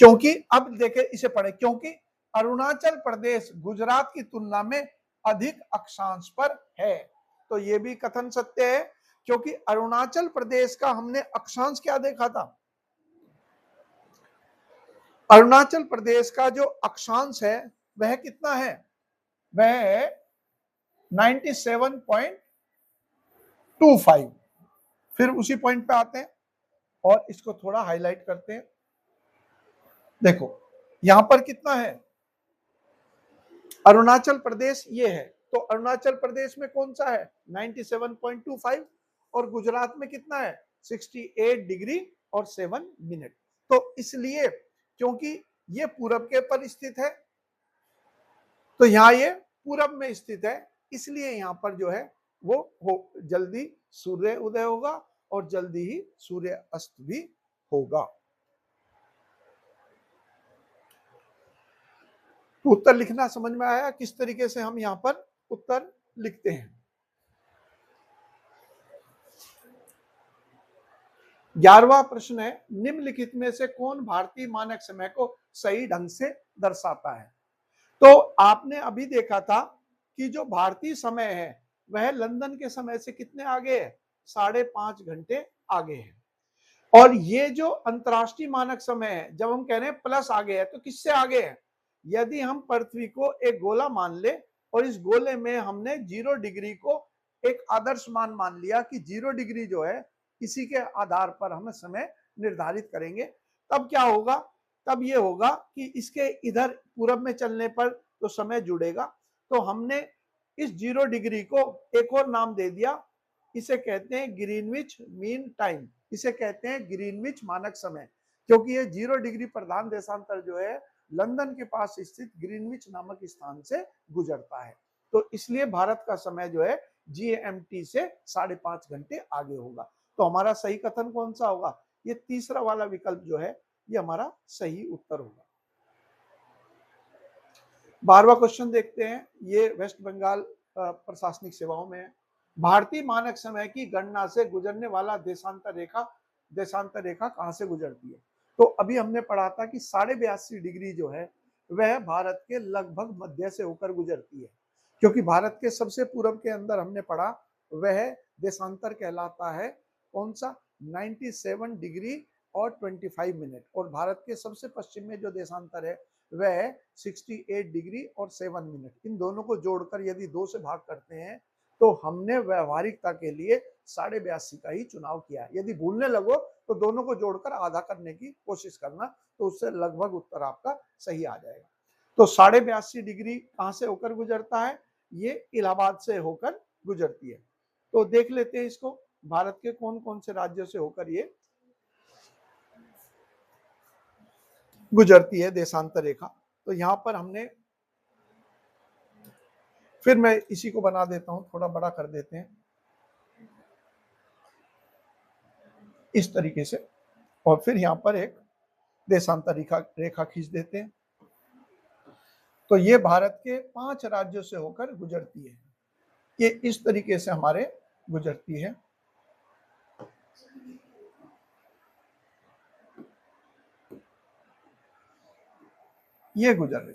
क्योंकि अब देखें, इसे पढ़े, क्योंकि अरुणाचल प्रदेश गुजरात की तुलना में अधिक अक्षांश पर है। तो यह भी कथन सत्य है, क्योंकि अरुणाचल प्रदेश का हमने अक्षांश क्या देखा था? अरुणाचल प्रदेश का जो अक्षांश है वह कितना है? वह है 97.25। फिर उसी पॉइंट पे आते हैं और इसको थोड़ा हाईलाइट करते हैं। देखो यहां पर कितना है? अरुणाचल प्रदेश ये है, तो अरुणाचल प्रदेश में कौन सा है? 97.25 और गुजरात में कितना है? 68 डिग्री और 7 मिनट। तो इसलिए क्योंकि ये पूरब के पर स्थित है, तो यहां ये पूरब में स्थित है, इसलिए यहां पर जो है वो जल्दी सूर्य उदय होगा और जल्दी ही सूर्य अस्त भी होगा। तो उत्तर लिखना समझ में आया किस तरीके से हम यहां पर उत्तर लिखते हैं। 11वां प्रश्न है, निम्नलिखित में से कौन भारतीय मानक समय को सही ढंग से दर्शाता है? तो आपने अभी देखा था कि जो भारतीय समय है वह लंदन के समय से कितने आगे है? 5.5 घंटे आगे है। और ये जो अंतरराष्ट्रीय मानक समय है, जब हम कह रहे हैं प्लस आगे है, तो किससे आगे है? यदि हम पृथ्वी को एक गोला मान ले और इस गोले में हमने 0 डिग्री को एक आदर्श मान लिया कि 0 डिग्री जो है, इसी के आधार पर हम समय निर्धारित करेंगे, तब क्या होगा? तब ये होगा कि इसके इधर पूरब में चलने पर तो समय जुड़ेगा। तो हमने इस 0 डिग्री को एक और नाम दे दिया, इसे कहते हैं ग्रीनविच मीन टाइम, इसे कहते हैं ग्रीनविच मानक समय, क्योंकि ये 0 डिग्री प्रधान देशांतर जो है लंदन के पास स्थित ग्रीनविच नामक स्थान से गुजरता है। तो इसलिए भारत का समय जो है GMT से 5.5 घंटे आगे होगा। तो हमारा सही कथन कौन सा होगा? ये तीसरा वाला विकल्प जो है ये हमारा सही उत्तर होगा। 12वां क्वेश्चन देखते हैं, ये वेस्ट बंगाल प्रशासनिक सेवाओं में है। भारतीय मानक समय की गणना से गुजरने वाला देशांतर रेखा कहां से गुजरती है? तो अभी हमने पढ़ा था कि 82.5 डिग्री जो है वह भारत के लगभग मध्य से होकर गुजरती है, क्योंकि भारत के सबसे पूर्व के अंदर हमने पढ़ा वह देशांतर कहलाता है कौन सा? 97 डिग्री और 25 मिनट, और भारत के सबसे पश्चिम में जो देशांतर है वह है 68 डिग्री और 7 मिनट। इन दोनों को जोड़कर यदि 2 से भाग करते हैं तो हमने व्यवहारिकता के लिए 82.5 का ही चुनाव किया। यदि भूलने लगो तो दोनों को जोड़कर आधा करने की कोशिश करना, तो उससे लगभग उत्तर आपका सही आ जाएगा। तो 82.5 डिग्री कहां से होकर गुजरता है? ये इलाहाबाद से होकर गुजरती है। तो देख लेते हैं इसको, भारत के कौन कौन से राज्यों से होकर ये गुजरती है देशांतर रेखा। तो यहां पर हमने, फिर मैं इसी को बना देता हूं, थोड़ा बड़ा कर देते हैं इस तरीके से, और फिर यहां पर एक देशांतर रेखा खींच देते हैं। तो ये भारत के 5 राज्यों से होकर गुजरती है। ये इस तरीके से हमारे गुजरती है। ये गुजर रही,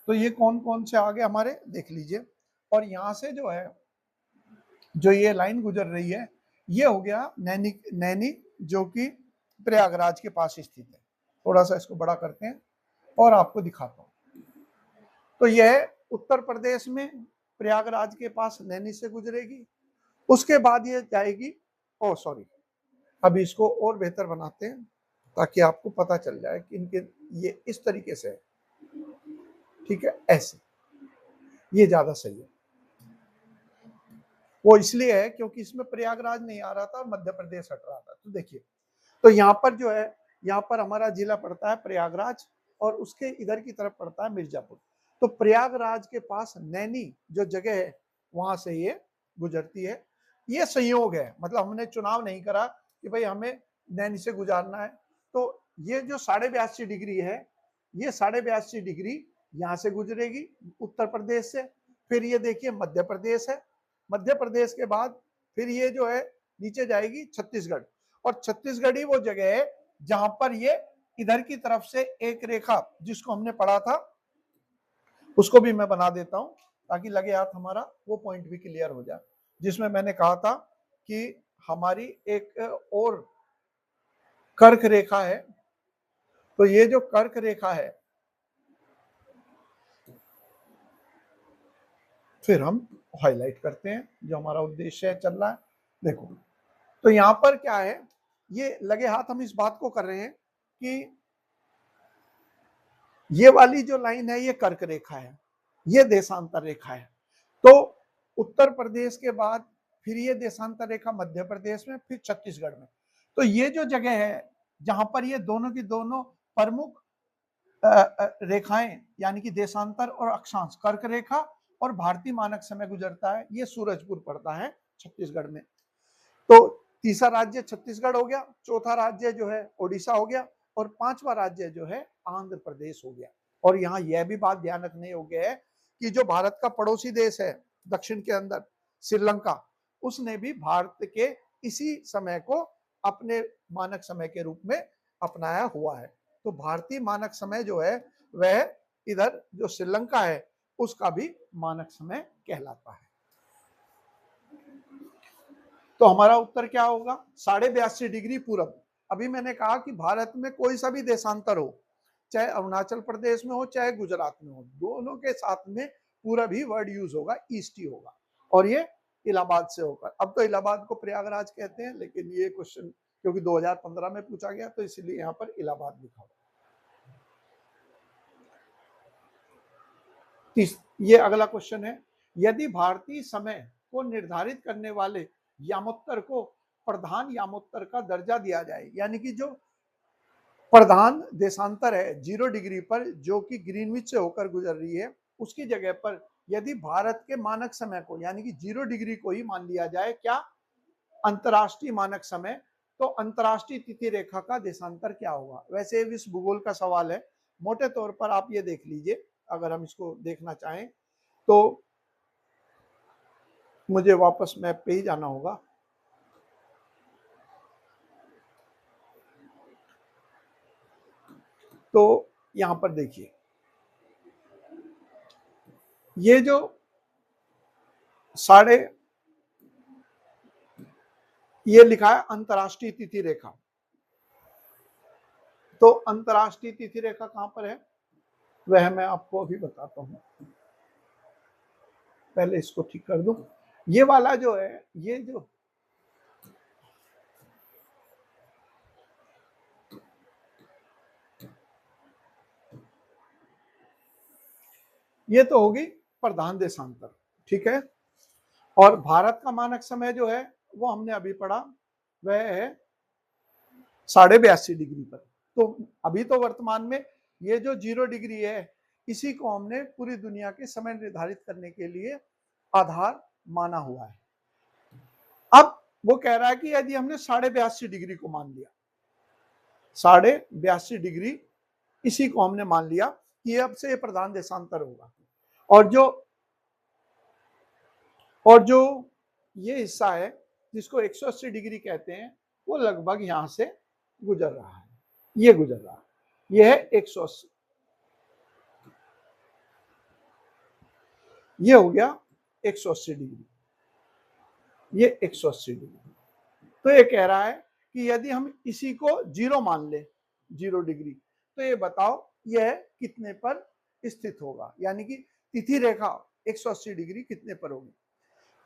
तो ये कौन कौन से आगे हमारे देख लीजिए। और यहां से जो है, जो ये लाइन गुजर रही है, ये हो गया नैनी जो कि प्रयागराज के पास स्थित है। थोड़ा सा इसको बड़ा करते हैं और आपको दिखाता हूं। तो यह उत्तर प्रदेश में प्रयागराज के पास नैनी से गुजरेगी। उसके बाद ये जाएगी, ओ सॉरी, अभी इसको और बेहतर बनाते हैं ताकि आपको पता चल जाए कि इनके ये इस तरीके से है, ठीक है, ऐसे, ये ज्यादा सही है। वो इसलिए है क्योंकि इसमें प्रयागराज नहीं आ रहा था और मध्य प्रदेश हट रहा था। तो देखिए, तो यहाँ पर जो है, यहाँ पर हमारा जिला पड़ता है प्रयागराज और उसके इधर की तरफ पड़ता है मिर्जापुर। तो प्रयागराज के पास नैनी जो जगह है वहां से ये गुजरती है। ये संयोग है, मतलब हमने चुनाव नहीं करा कि भाई हमें नैनी से गुजारना है। तो ये जो 82.5 डिग्री है, ये 82.5 डिग्री यहाँ से गुजरेगी उत्तर प्रदेश से। फिर ये देखिए मध्य प्रदेश है, मध्य प्रदेश के बाद फिर ये जो है नीचे जाएगी छत्तीसगढ़, और छत्तीसगढ़ ही वो जगह है जहां पर ये इधर की तरफ से एक रेखा जिसको हमने पढ़ा था, उसको भी मैं बना देता हूं ताकि लगे हाथ हमारा वो पॉइंट भी क्लियर हो जाए, जिसमें मैंने कहा था कि हमारी एक और कर्क रेखा है। तो ये जो कर्क रेखा है, फिर हम हाईलाइट करते हैं जो हमारा उद्देश्य है चल रहा है। देखो, तो यहां पर क्या है, ये लगे हाथ हम इस बात को कर रहे हैं कि ये वाली जो लाइन है ये कर्क रेखा है, ये देशांतर रेखा है। तो उत्तर प्रदेश के बाद फिर ये देशांतर रेखा मध्य प्रदेश में, फिर छत्तीसगढ़ में। तो ये जो जगह है जहां पर ये दोनों की दोनों प्रमुख रेखाएं यानी कि देशांतर और अक्षांश, कर्क रेखा और भारतीय मानक समय गुजरता है, ये सूरजपुर पड़ता है छत्तीसगढ़ में। तो तीसरा राज्य छत्तीसगढ़ हो गया, चौथा राज्य जो है ओडिशा हो गया, और पांचवा राज्य जो है आंध्र प्रदेश हो गया। और यहाँ यह भी बात ध्यान रखने योग्य है कि जो भारत का पड़ोसी देश है दक्षिण के अंदर, श्रीलंका, उसने भी भारत के इसी समय को अपने मानक समय के रूप में अपनाया हुआ है। तो भारतीय मानक समय जो है वह इधर जो श्रीलंका है उसका भी मानक समय कहलाता है। तो हमारा उत्तर क्या होगा? 82.5 डिग्री पूरब। अभी मैंने कहा कि भारत में कोई सा भी देशांतर हो, चाहे अरुणाचल प्रदेश में हो चाहे गुजरात में हो, दोनों के साथ में पूरब ही वर्ड यूज होगा, ईस्ट ही होगा। और ये इलाहाबाद से होकर, अब तो इलाहाबाद को प्रयागराज कहते हैं, लेकिन ये क्वेश्चन क्योंकि 2015 में पूछा गया तो इसलिए यहाँ पर इलाहाबाद लिखा हुआ। ये अगला क्वेश्चन है, यदि भारतीय समय को निर्धारित करने वाले यामोत्तर को प्रधान यामोत्तर का दर्जा दिया जाए, यानी कि जो प्रधान देशांतर है 0 डिग्री पर जो कि ग्रीनविच से होकर गुजर रही है, उसकी जगह पर यदि भारत के मानक समय को यानी कि 0 डिग्री को ही मान लिया जाए, क्या अंतरराष्ट्रीय मानक समय, तो अंतरराष्ट्रीय तिथि रेखा का देशांतर क्या होगा? वैसे विश्व भूगोल का सवाल है, मोटे तौर पर आप ये देख लीजिए। अगर हम इसको देखना चाहें तो मुझे वापस मैप पे ही जाना होगा। तो यहां पर देखिए, ये जो ये लिखा है अंतरराष्ट्रीय तिथि रेखा, तो अंतर्राष्ट्रीय तिथि रेखा कहां पर है वह मैं आपको अभी बताता हूं। पहले इसको ठीक कर दूं। ये वाला जो है, ये जो ये तो होगी प्रधान देशांतर, ठीक है। और भारत का मानक समय जो है वो हमने अभी पढ़ा, वह है 82.5 डिग्री पर। तो अभी तो वर्तमान में ये जो 0 डिग्री है, इसी को हमने पूरी दुनिया के समय निर्धारित करने के लिए आधार माना हुआ है। अब वो कह रहा है कि यदि हमने 82.5 डिग्री को मान लिया, 82.5 डिग्री, इसी को हमने मान लिया कि अब से ये प्रधान देशांतर होगा, और जो ये हिस्सा है जिसको 180 डिग्री कहते हैं, वो लगभग यहां से गुजर रहा है, ये गुजर रहा है, ये है 180, ये हो गया 180 डिग्री, ये 180 डिग्री। तो ये कह रहा है कि यदि हम इसी को 0 मान ले, 0 डिग्री, तो ये बताओ यह कितने पर स्थित होगा, यानी कि तिथि रेखा 180 डिग्री कितने पर होगी।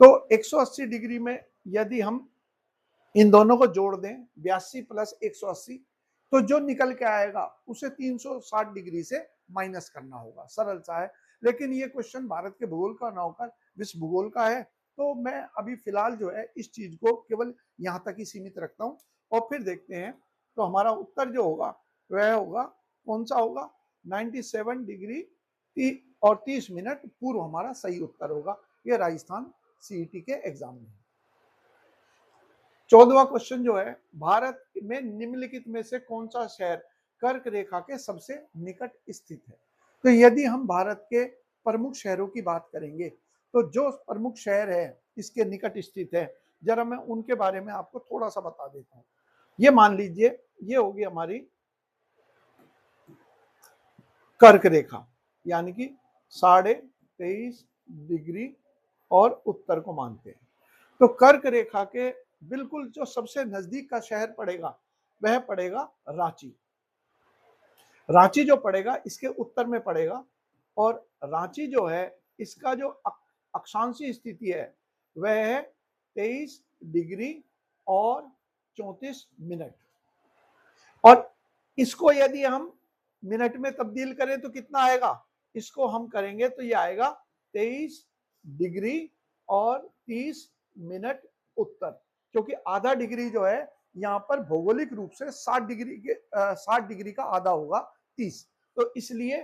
तो 180 डिग्री में यदि हम इन दोनों को जोड़ दें, 82 प्लस 180, तो जो निकल के आएगा उसे 360 डिग्री से माइनस करना होगा। सरल सा है, लेकिन ये क्वेश्चन भारत के भूगोल का ना होकर विश्व भूगोल का है, तो मैं अभी फिलहाल जो है इस चीज को केवल यहाँ तक ही सीमित रखता हूँ, और फिर देखते हैं। तो हमारा उत्तर जो होगा वह होगा, कौन सा होगा, 97 डिग्री और 30 मिनट पूर्व हमारा सही उत्तर होगा। ये राजस्थान सीईटी के एग्जाम में। 14वां क्वेश्चन जो है, भारत में निम्नलिखित में से कौन सा शहर कर्क रेखा के सबसे निकट स्थित है। तो यदि हम भारत के प्रमुख शहरों की बात करेंगे, तो जो प्रमुख शहर है इसके निकट स्थित है, जरा मैं उनके बारे में आपको थोड़ा सा बता देता हूँ। ये मान लीजिए, ये होगी हमारी कर्क रेखा, यानी कि 23.5 डिग्री और उत्तर को मानते हैं। तो कर्क रेखा के बिल्कुल जो सबसे नजदीक का शहर पड़ेगा वह पड़ेगा रांची। रांची जो पड़ेगा इसके उत्तर में पड़ेगा, और रांची जो है इसका जो अक्षांशीय स्थिति है वह है 23 डिग्री और 34 मिनट। और इसको यदि हम मिनट में तब्दील करें तो कितना आएगा, इसको हम करेंगे तो ये आएगा 23 डिग्री और 30 मिनट उत्तर, क्योंकि आधा डिग्री जो है यहाँ पर भौगोलिक रूप से 60 डिग्री का आधा होगा 30, तो इसलिए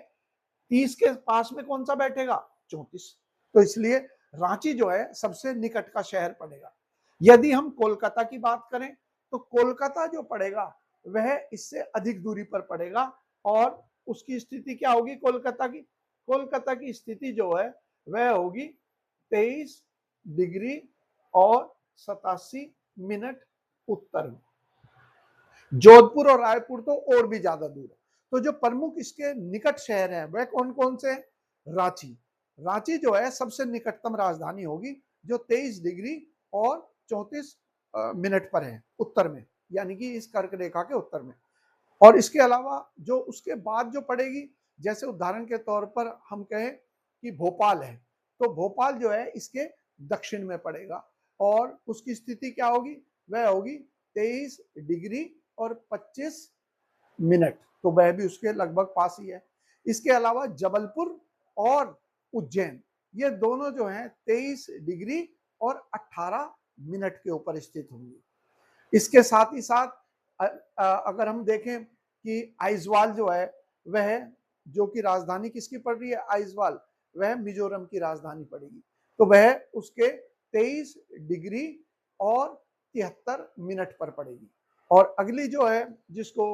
30 के पास में कौन सा बैठेगा, 34। तो इसलिए रांची जो है सबसे निकट का शहर पड़ेगा। यदि हम कोलकाता की बात करें, तो कोलकाता जो पड़ेगा वह इससे अधिक दूरी पर पड़ेगा, और उसकी स्थिति क्या होगी, कोलकाता की स्थिति जो है वह होगी 23 डिग्री और 87 मिनट उत्तर में। जोधपुर और रायपुर तो और भी ज्यादा दूर है। तो जो प्रमुख इसके निकट शहर हैं वह कौन कौन से हैं, रांची जो है सबसे निकटतम राजधानी होगी, जो 23 डिग्री और 34 मिनट पर है उत्तर में, यानी कि इस कर्क रेखा के उत्तर में। और इसके अलावा जो उसके बाद जो पड़ेगी, जैसे उदाहरण के तौर पर हम कहें कि भोपाल है, तो भोपाल जो है इसके दक्षिण में पड़ेगा, और उसकी स्थिति क्या होगी, वह होगी 23 डिग्री और 25 मिनट, तो वह भी उसके लगभग पास ही है। इसके अलावा जबलपुर और उज्जैन, ये दोनों जो हैं 23 डिग्री और 18 मिनट के ऊपर स्थित होंगे। इसके साथ ही साथ अगर हम देखें कि आइजवाल जो है वह, जो कि राजधानी किसकी पड़ रही है, आइजवाल, वह मिजोरम की राजधानी पड़ेगी, तो वह उसके 23 डिग्री और 73 मिनट पर पड़ेगी। और अगली जो है जिसको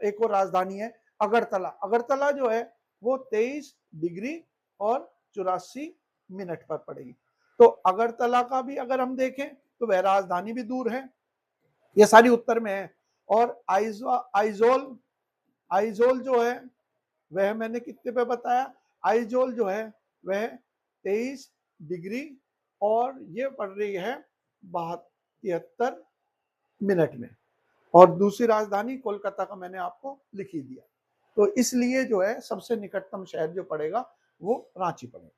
एक और राजधानी है अगरतला जो है वो 23 डिग्री और 84 मिनट पर पड़ेगी। तो अगरतला का भी अगर हम देखें तो वह राजधानी भी दूर है, ये सारी उत्तर में है। और आइजोल जो है वह मैंने कितने पे बताया, आइजोल जो है वह 23 डिग्री और ये पड़ रही है 72 मिनट में। और दूसरी राजधानी कोलकाता का मैंने आपको लिख ही दिया। तो इसलिए जो है सबसे निकटतम शहर जो पड़ेगा वो रांची पड़ेगा।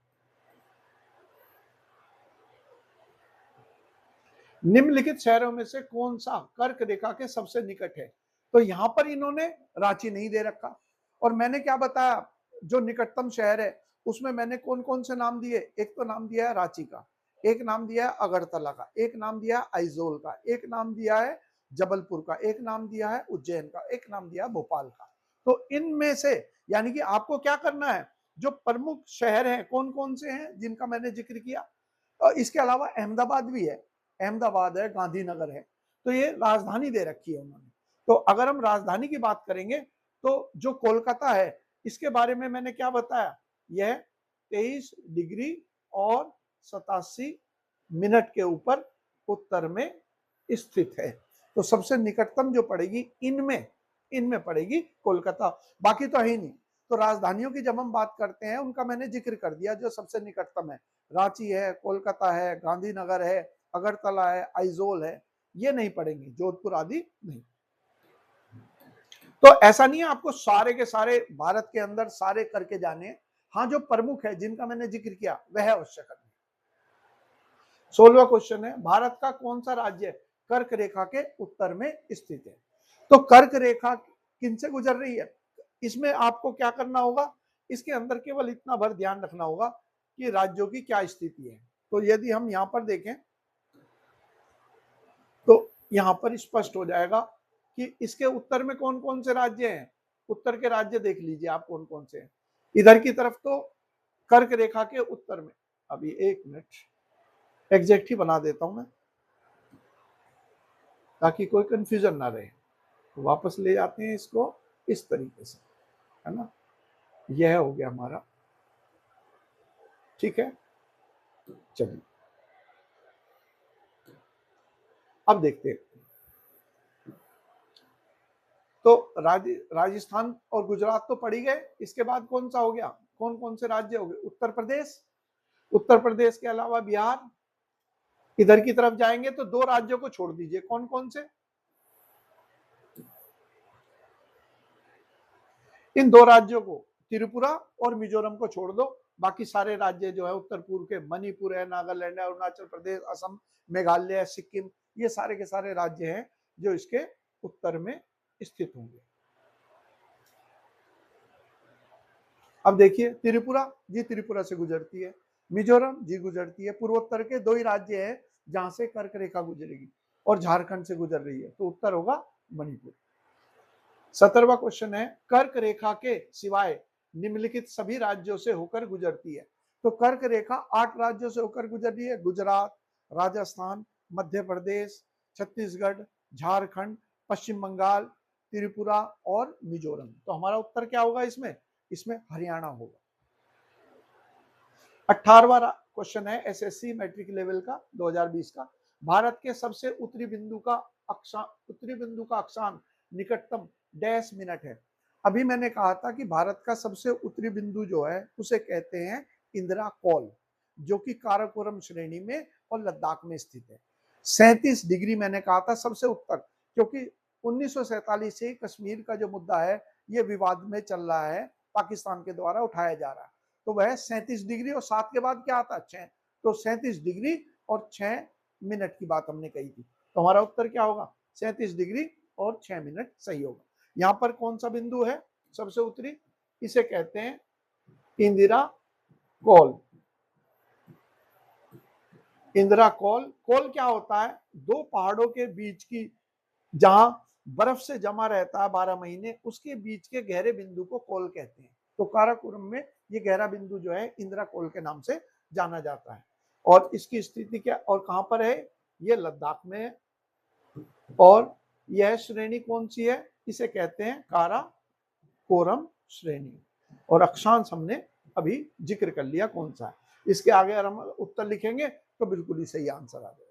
निम्नलिखित शहरों में से कौन सा कर्क रेखा के सबसे निकट है? तो यहां पर इन्होंने रांची नहीं दे रखा, और मैंने क्या बताया, जो निकटतम शहर है उसमें मैंने कौन कौन से नाम दिए। एक तो नाम दिया है रांची का, एक नाम दिया है अगरतला का, एक नाम दिया है आइजोल का, एक नाम दिया है जबलपुर का, एक नाम दिया है उज्जैन का, एक नाम दिया है भोपाल का। तो इनमें से यानी कि आपको क्या करना है, जो प्रमुख शहर हैं कौन कौन से हैं जिनका मैंने जिक्र किया, और इसके अलावा अहमदाबाद भी है, अहमदाबाद है, गांधीनगर है। तो ये राजधानी दे रखी है उन्होंने। तो अगर हम राजधानी की बात करेंगे तो जो कोलकाता है इसके बारे में मैंने क्या बताया, यह 23 डिग्री और 87 मिनट के ऊपर उत्तर में स्थित है। तो सबसे निकटतम जो पड़ेगी इनमें इनमें पड़ेगी कोलकाता, बाकी तो है ही नहीं। तो राजधानियों की जब हम बात करते हैं उनका मैंने जिक्र कर दिया, जो सबसे निकटतम है रांची है, कोलकाता है, गांधीनगर है, अगरतला है, आइजोल है, ये नहीं पड़ेंगे, जोधपुर आदि नहीं। तो ऐसा नहीं है आपको सारे के सारे भारत के अंदर सारे करके जाने हैं। हाँ, जो प्रमुख है जिनका मैंने जिक्र किया वह अवश्य करना। 16वां क्वेश्चन है, भारत का कौन सा राज्य कर्क रेखा के उत्तर में स्थित है? तो कर्क रेखा किनसे गुजर रही है, इसमें आपको क्या करना होगा, इसके अंदर केवल इतना भर ध्यान रखना होगा कि राज्यों की क्या स्थिति है। तो यदि हम यहां पर देखें तो यहां पर स्पष्ट हो जाएगा कि इसके उत्तर में कौन कौन से राज्य हैं। उत्तर के राज्य देख लीजिए आप कौन कौन से हैं। इधर की तरफ तो कर्क रेखा के उत्तर में, अभी एक मिनट एग्जैक्ट ही बना देता हूं मैं ताकि कोई कंफ्यूजन ना रहे। तो वापस ले जाते हैं इसको इस तरीके से, है ना, यह हो गया हमारा, ठीक है। चलिए अब देखते हैं। तो राजस्थान और गुजरात तो पड़ ही गए, इसके बाद कौन सा हो गया, कौन कौन से राज्य हो गए, उत्तर प्रदेश, उत्तर प्रदेश के अलावा बिहार। इधर की तरफ जाएंगे तो दो राज्यों को छोड़ दीजिए, कौन कौन से, इन दो राज्यों को, त्रिपुरा और मिजोरम को छोड़ दो, बाकी सारे राज्य जो है उत्तर पूर्व के, मणिपुर है, नागालैंड है, अरुणाचल प्रदेश, असम, मेघालय, सिक्किम, ये सारे के सारे राज्य हैं जो इसके उत्तर में स्थित होंगे। अब देखिए त्रिपुरा जी त्रिपुरा से गुजरती है, मिजोरम जी गुजरती है, पूर्वोत्तर के दो ही राज्य हैं जहां से कर्क रेखा गुजरेगी, और झारखंड से गुजर रही है, तो उत्तर होगा मणिपुर। 17वां क्वेश्चन है, कर्क रेखा के सिवाय निम्नलिखित सभी राज्यों से होकर गुजरती है। तो कर्क रेखा 8 राज्यों से होकर गुजर रही है, गुजरात, राजस्थान, मध्य प्रदेश, छत्तीसगढ़, झारखंड, पश्चिम बंगाल, त्रिपुरा और मिजोरम। तो हमारा उत्तर क्या होगा इसमें, इसमें हरियाणा होगा। 18वां क्वेश्चन है एसएससी मैट्रिक लेवल का 2020 का, भारत के सबसे उत्तरी बिंदु का अक्षांश निकटतम डैश मिनट है। अभी मैंने कहा था कि भारत का सबसे उत्तरी बिंदु जो है उसे कहते हैं इंदिरा कॉल, जो कि काराकोरम श्रेणी में और लद्दाख में स्थित है। 37 डिग्री मैंने कहा था सबसे उत्तर, क्योंकि 1947 से कश्मीर का जो मुद्दा है ये विवाद में चल रहा है, पाकिस्तान के द्वारा उठाया जा रहा है। तो वह 37 डिग्री और 7 के बाद क्या आता है 6, तो 37 डिग्री और 6 मिनट की बात हमने कही थी। तो हमारा उत्तर क्या होगा, 37 डिग्री और 6 मिनट सही होगा। यहाँ पर कौन सा बिंदु है सबसे उत्तरी, इसे कहते हैं Indira call. Indira call, call क्या होता है, दो पहाड़ों के बीच की, जहां बर्फ से जमा रहता है 12 महीने, उसके बीच के गहरे बिंदु को कॉल कहते हैं। तो काराकोरम में ये गहरा बिंदु जो है इंदिरा कॉल के नाम से जाना जाता है। और इसकी स्थिति क्या और कहां पर है, ये लद्दाख में है। और यह श्रेणी कौन सी है, इसे कहते हैं काराकोरम श्रेणी। और अक्षांश हमने अभी जिक्र कर लिया कौन सा है। इसके आगे अगर हम उत्तर लिखेंगे तो बिल्कुल ही सही आंसर आ जाएगा।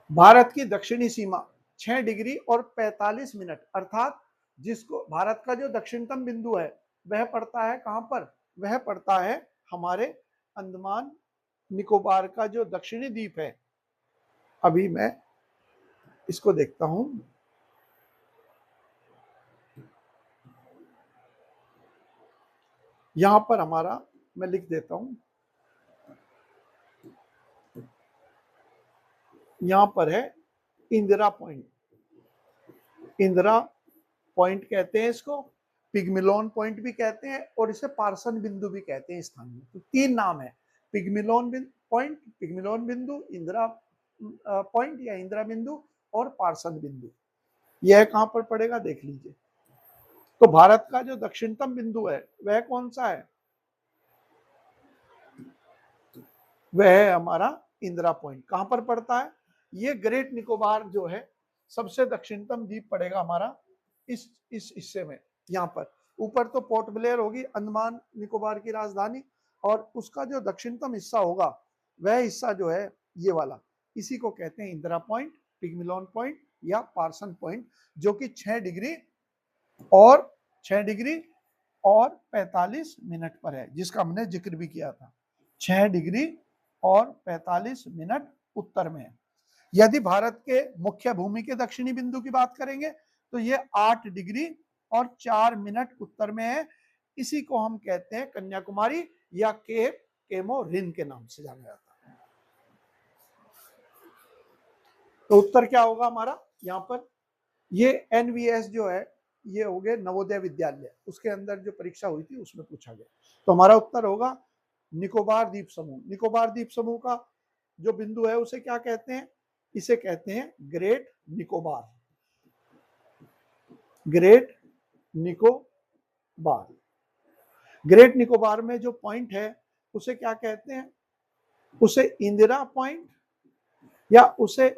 भारत की दक्षिणी सीमा 6 डिग्री और 45 मिनट, अर्थात जिसको भारत का जो दक्षिणतम बिंदु है वह पड़ता है कहां पर, वह पड़ता है हमारे अंडमान निकोबार का जो दक्षिणी द्वीप है, अभी मैं इसको देखता हूं। यहां पर हमारा, मैं लिख देता हूं, यहां पर है इंदिरा पॉइंट। इंदिरा पॉइंट कहते हैं इसको, पिग्मिलोन पॉइंट भी कहते हैं, और इसे पार्सन बिंदु भी कहते हैं स्थान में। तो तीन नाम है, पिग्मिलोन पॉइंट, पिग्मिलोन बिंदु, इंदिरा पॉइंट या इंदिरा बिंदु, और पार्सन बिंदु। यह कहां पर पड़ेगा देख लीजिए। तो भारत का जो दक्षिणतम बिंदु है वह कौन सा है? वह है हमारा इंदिरा पॉइंट। कहां पर पड़ता है? ये ग्रेट निकोबार जो है सबसे दक्षिणतम द्वीप पड़ेगा हमारा इस हिस्से में। यहाँ पर ऊपर तो पोर्ट ब्लेयर होगी, अंडमान निकोबार की राजधानी, और उसका जो दक्षिणतम हिस्सा होगा वह हिस्सा जो है ये वाला, इसी को कहते हैं इंदिरा पॉइंट, पिग्मिलोन पॉइंट या पार्सन पॉइंट, जो कि 6 डिग्री और 6 डिग्री और 45 मिनट पर है, जिसका हमने जिक्र भी किया था। 6 डिग्री और 45 मिनट उत्तर में है। यदि भारत के मुख्य भूमि के दक्षिणी बिंदु की बात करेंगे तो ये 8 डिग्री और 4 मिनट उत्तर में है। इसी को हम कहते हैं कन्याकुमारी या केप केमोरिन के नाम से जाना जाता है। तो उत्तर क्या होगा हमारा? यहाँ पर ये एनवीएस जो है ये हो गए नवोदय विद्यालय, उसके अंदर जो परीक्षा हुई थी उसमें पूछा गया। तो हमारा उत्तर होगा निकोबार द्वीप समूह। निकोबार द्वीप समूह का जो बिंदु है उसे क्या कहते हैं? इसे कहते हैं great Nicobar. Great Nicobar. Great Nicobar में जो पॉइंट है उसे क्या कहते हैं? उसे इंदिरा पॉइंट या उसे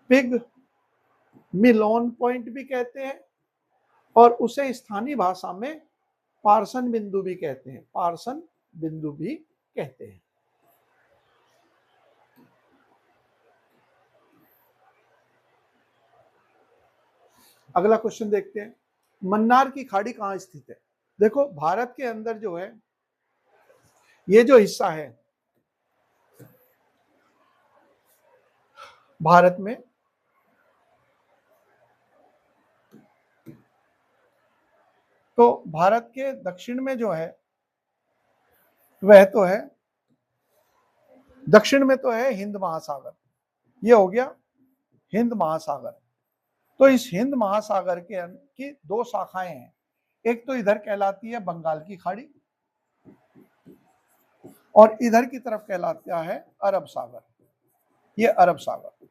पिग मिलोन पॉइंट भी कहते हैं, और उसे स्थानीय भाषा में पार्सन बिंदु भी कहते हैं। पार्सन बिंदु भी कहते हैं। अगला क्वेश्चन देखते हैं, मन्नार की खाड़ी कहां स्थित है? देखो भारत के अंदर जो है ये जो हिस्सा है भारत में, तो भारत के दक्षिण में जो है वह तो है, दक्षिण में तो है हिंद महासागर। ये हो गया हिंद महासागर। तो इस हिंद महासागर की 2 शाखाएं हैं। एक तो इधर कहलाती है बंगाल की खाड़ी, और इधर की तरफ कहलाता है अरब सागर। ये अरब सागर।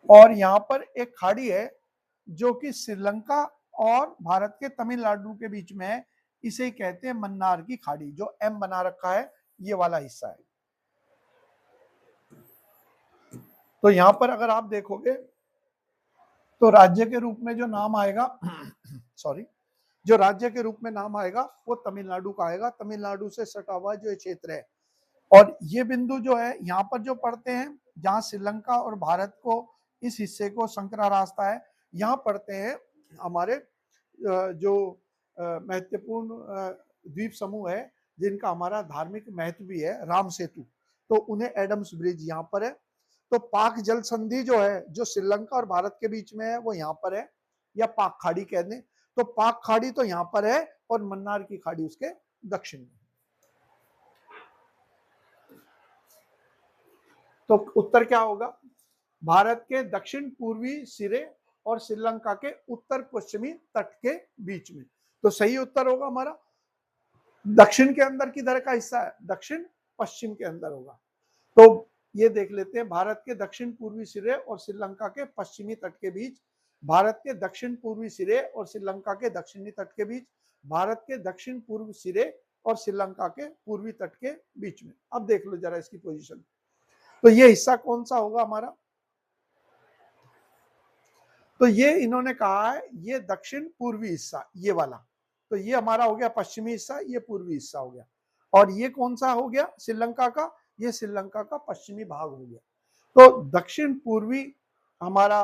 और यहाँ पर एक खाड़ी है जो कि श्रीलंका और भारत के तमिलनाडु के बीच में है, इसे कहते हैं मन्नार की खाड़ी। जो एम बना रखा है ये वाला हिस्सा है। तो यहां पर अगर आप देखोगे तो राज्य के रूप में जो नाम आएगा सॉरी, जो राज्य के रूप में नाम आएगा वो तमिलनाडु का आएगा। तमिलनाडु से सटा हुआ जो क्षेत्र है, और ये बिंदु जो है यहाँ पर जो पड़ते हैं, जहाँ श्रीलंका और भारत को इस हिस्से को संकरा रास्ता है, यहाँ पड़ते हैं हमारे जो महत्वपूर्ण द्वीप समूह है जिनका हमारा धार्मिक महत्व भी है, राम सेतु। तो उन्हें एडम्स ब्रिज यहाँ पर है। तो पाक जल संधि जो है जो श्रीलंका और भारत के बीच में है वो यहाँ पर है, या पाक खाड़ी कह दें। तो पाक खाड़ी तो यहाँ पर है और मन्नार की खाड़ी उसके दक्षिण में। तो उत्तर क्या होगा? भारत के दक्षिण पूर्वी सिरे और श्रीलंका के उत्तर पश्चिमी तट के बीच में। तो सही उत्तर होगा हमारा दक्षिण के अंदर किधर का हिस्सा है? दक्षिण पश्चिम के अंदर होगा। तो ये देख लेते हैं, भारत के दक्षिण पूर्वी सिरे और श्रीलंका के पश्चिमी तट के बीच, भारत के दक्षिण पूर्वी सिरे और श्रीलंका के दक्षिणी तट के बीच, भारत के दक्षिण पूर्व सिरे और श्रीलंका के पूर्वी तट के बीच में। अब देख लो जरा इसकी पोजीशन। तो ये हिस्सा कौन सा होगा हमारा? तो ये इन्होंने कहा है ये दक्षिण पूर्वी हिस्सा, ये वाला। तो ये हमारा हो गया पश्चिमी हिस्सा, ये पूर्वी हिस्सा हो गया। और ये कौन सा हो गया श्रीलंका का? ये श्रीलंका का पश्चिमी भाग हो गया। तो दक्षिण पूर्वी हमारा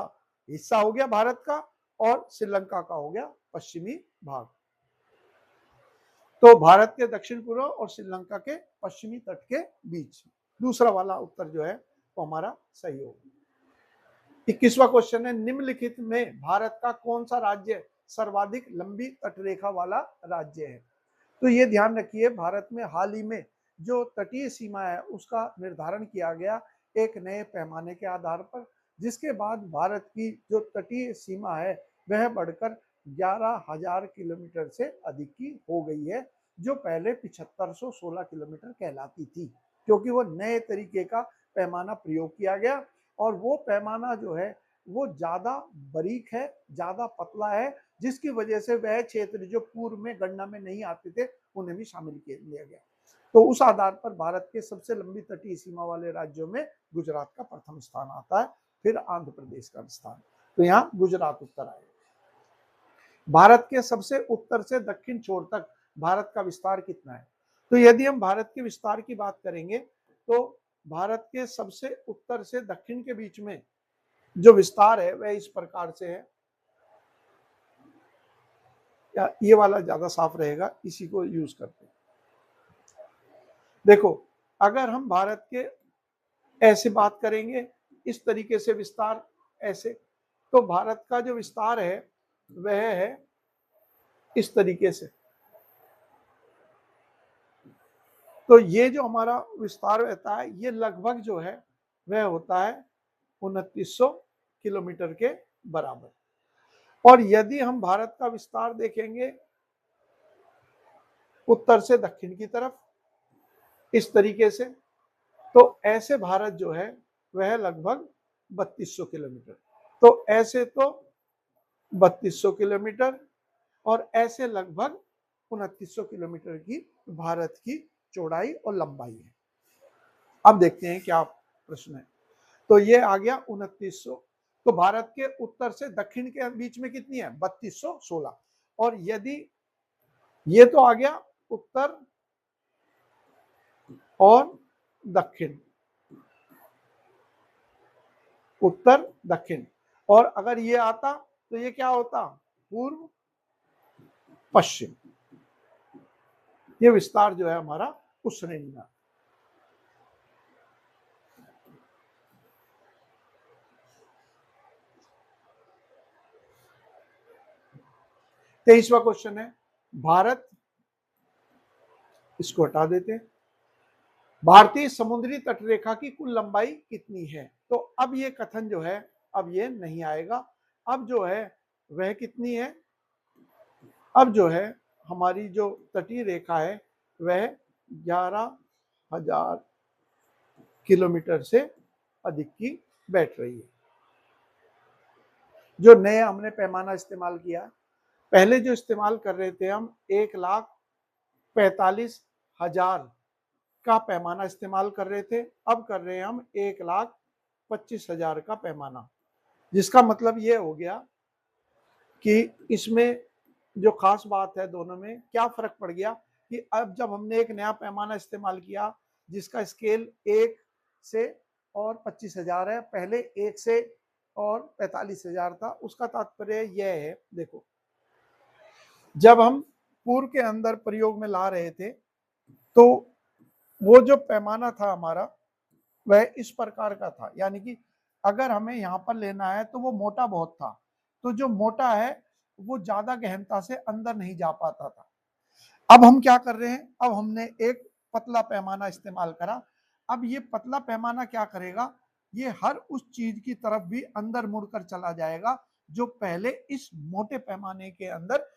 हिस्सा हो गया भारत का, और श्रीलंका का हो गया पश्चिमी भाग। तो भारत के दक्षिण पूर्व और श्रीलंका के पश्चिमी तट के बीच। दूसरा वाला उत्तर जो है वो हमारा सही होगा। 21वां क्वेश्चन है, निम्नलिखित में भारत का कौन सा राज्य सर्वाधिक लंबी तटरेखा वाला राज्य है? तो ये ध्यान रखिए, भारत में हाल ही में जो तटीय सीमा है उसका निर्धारण किया गया एक नए पैमाने के आधार पर, जिसके बाद भारत की जो तटीय सीमा है वह बढ़कर 11,000 किलोमीटर से अधिक की हो गई है, जो पहले 7516 किलोमीटर कहलाती थी, क्योंकि वो नए तरीके का पैमाना प्रयोग किया गया और वो पैमाना जो है वो ज्यादा बारीक है, ज्यादा पतला है, जिसकी वजह से वह क्षेत्र जो पूर्व में गणना में नहीं आते थे उन्हें भी शामिल लिया गया। तो उस आधार पर भारत के सबसे लंबी तटीय सीमा वाले राज्यों में गुजरात का प्रथम स्थान आता है, फिर आंध्र प्रदेश का स्थान। तो यहाँ गुजरात उत्तर आएगा। भारत के सबसे उत्तर से दक्षिण छोर तक भारत का विस्तार कितना है? तो यदि हम भारत के विस्तार की बात करेंगे तो भारत के सबसे उत्तर से दक्षिण के बीच में जो विस्तार है वह इस प्रकार से है, या ये वाला ज्यादा साफ रहेगा, इसी को यूज करते हैं। देखो, अगर हम भारत के ऐसे बात करेंगे इस तरीके से विस्तार ऐसे, तो भारत का जो विस्तार है वह है इस तरीके से। तो ये जो हमारा विस्तार रहता है ये लगभग जो है वह होता है 2900 किलोमीटर के बराबर। और यदि हम भारत का विस्तार देखेंगे उत्तर से दक्षिण की तरफ इस तरीके से, तो ऐसे भारत जो है वह लगभग 3200 किलोमीटर। तो ऐसे तो 3200 किलोमीटर और ऐसे लगभग 2900 किलोमीटर की भारत की चौड़ाई और लंबाई है। अब देखते हैं क्या प्रश्न है। तो ये आ गया 2900। तो भारत के उत्तर से दक्षिण के बीच में कितनी है? 3216। और यदि ये तो आ गया उत्तर और दक्षिण, उत्तर दक्षिण, और अगर ये आता तो ये क्या होता? पूर्व पश्चिम। ये विस्तार जो है हमारा उस श्रेणी में। 23वां क्वेश्चन है, भारत, इसको हटा देते हैं, भारतीय समुद्री तटरेखा की कुल लंबाई कितनी है? तो अब ये कथन जो है अब ये नहीं आएगा। अब जो है वह कितनी है? अब जो है हमारी जो तटीय रेखा है वह 11,000 किलोमीटर से अधिक की बैठ रही है। जो नए हमने पैमाना इस्तेमाल किया, पहले जो इस्तेमाल कर रहे थे हम 1,45,000 का पैमाना इस्तेमाल कर रहे थे, अब कर रहे हैं हम 1,25,000 का पैमाना। जिसका मतलब ये हो गया कि इसमें जो खास बात है दोनों में क्या फर्क पड़ गया कि अब जब हमने एक नया पैमाना इस्तेमाल किया जिसका स्केल 1 से और 25,000 है, पहले 1 से और 45,000 था। उसका तात्पर्य यह है, देखो, जब हम पूर्व के अंदर प्रयोग में ला रहे थे तो वो जो पैमाना था हमारा वह इस प्रकार का था, यानी कि अगर हमें यहाँ पर लेना है तो वो मोटा बहुत था, तो जो मोटा है वो ज्यादा गहनता से अंदर नहीं जा पाता था। अब हम क्या कर रहे हैं, अब हमने एक पतला पैमाना इस्तेमाल करा। अब ये पतला पैमाना क्या करेगा, ये हर उस चीज की तरफ भी अंदर मुड़कर चला जाएगा जो पहले इस मोटे पैमाने के अंदर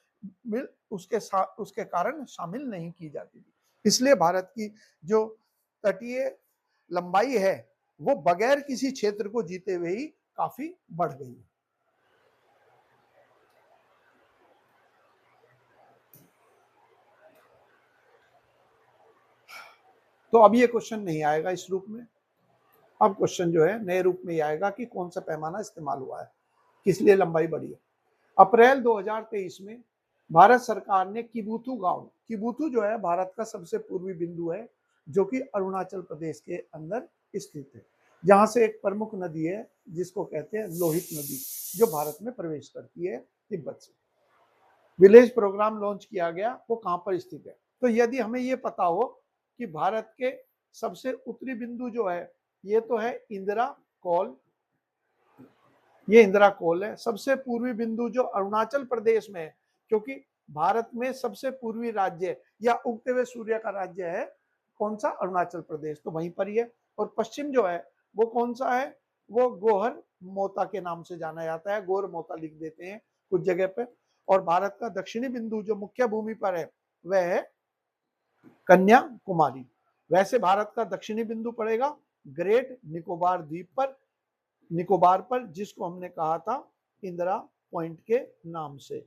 उसके कारण शामिल नहीं की जाती थी। इसलिए भारत की जो तटीय लंबाई है वो बगैर किसी क्षेत्र को जीते हुए ही काफी बढ़ गई है। तो अब ये क्वेश्चन नहीं आएगा इस रूप में। अब क्वेश्चन जो है नए रूप में ही आएगा कि कौन सा पैमाना इस्तेमाल हुआ है, किस लिए लंबाई बढ़ी है। अप्रैल 2023 में भारत सरकार ने किबुथु गांव, किबुथु जो है भारत का सबसे पूर्वी बिंदु है जो कि अरुणाचल प्रदेश के अंदर स्थित है, जहां से एक प्रमुख नदी है जिसको कहते हैं लोहित नदी, जो भारत में प्रवेश करती है तिब्बत से। विलेज प्रोग्राम लॉन्च किया गया, वो कहां पर स्थित है? तो यदि हमें ये पता हो कि भारत के सबसे उत्तरी बिंदु जो है ये तो है इंदिरा कौल, ये इंदिरा कौल है। सबसे पूर्वी बिंदु जो अरुणाचल प्रदेश में है, क्योंकि भारत में सबसे पूर्वी राज्य या उगते हुए सूर्य का राज्य है कौन सा, अरुणाचल प्रदेश, तो वहीं पर ही है। और पश्चिम जो है वो कौन सा है, वो गोहर मोता के नाम से जाना जाता है, गोर मोता लिख देते हैं कुछ जगह पे। और भारत का दक्षिणी बिंदु जो मुख्य भूमि पर है वह है कन्याकुमारी। वैसे भारत का दक्षिणी बिंदु पड़ेगा ग्रेट निकोबार द्वीप पर, निकोबार पर, जिसको हमने कहा था इंदिरा पॉइंट के नाम से।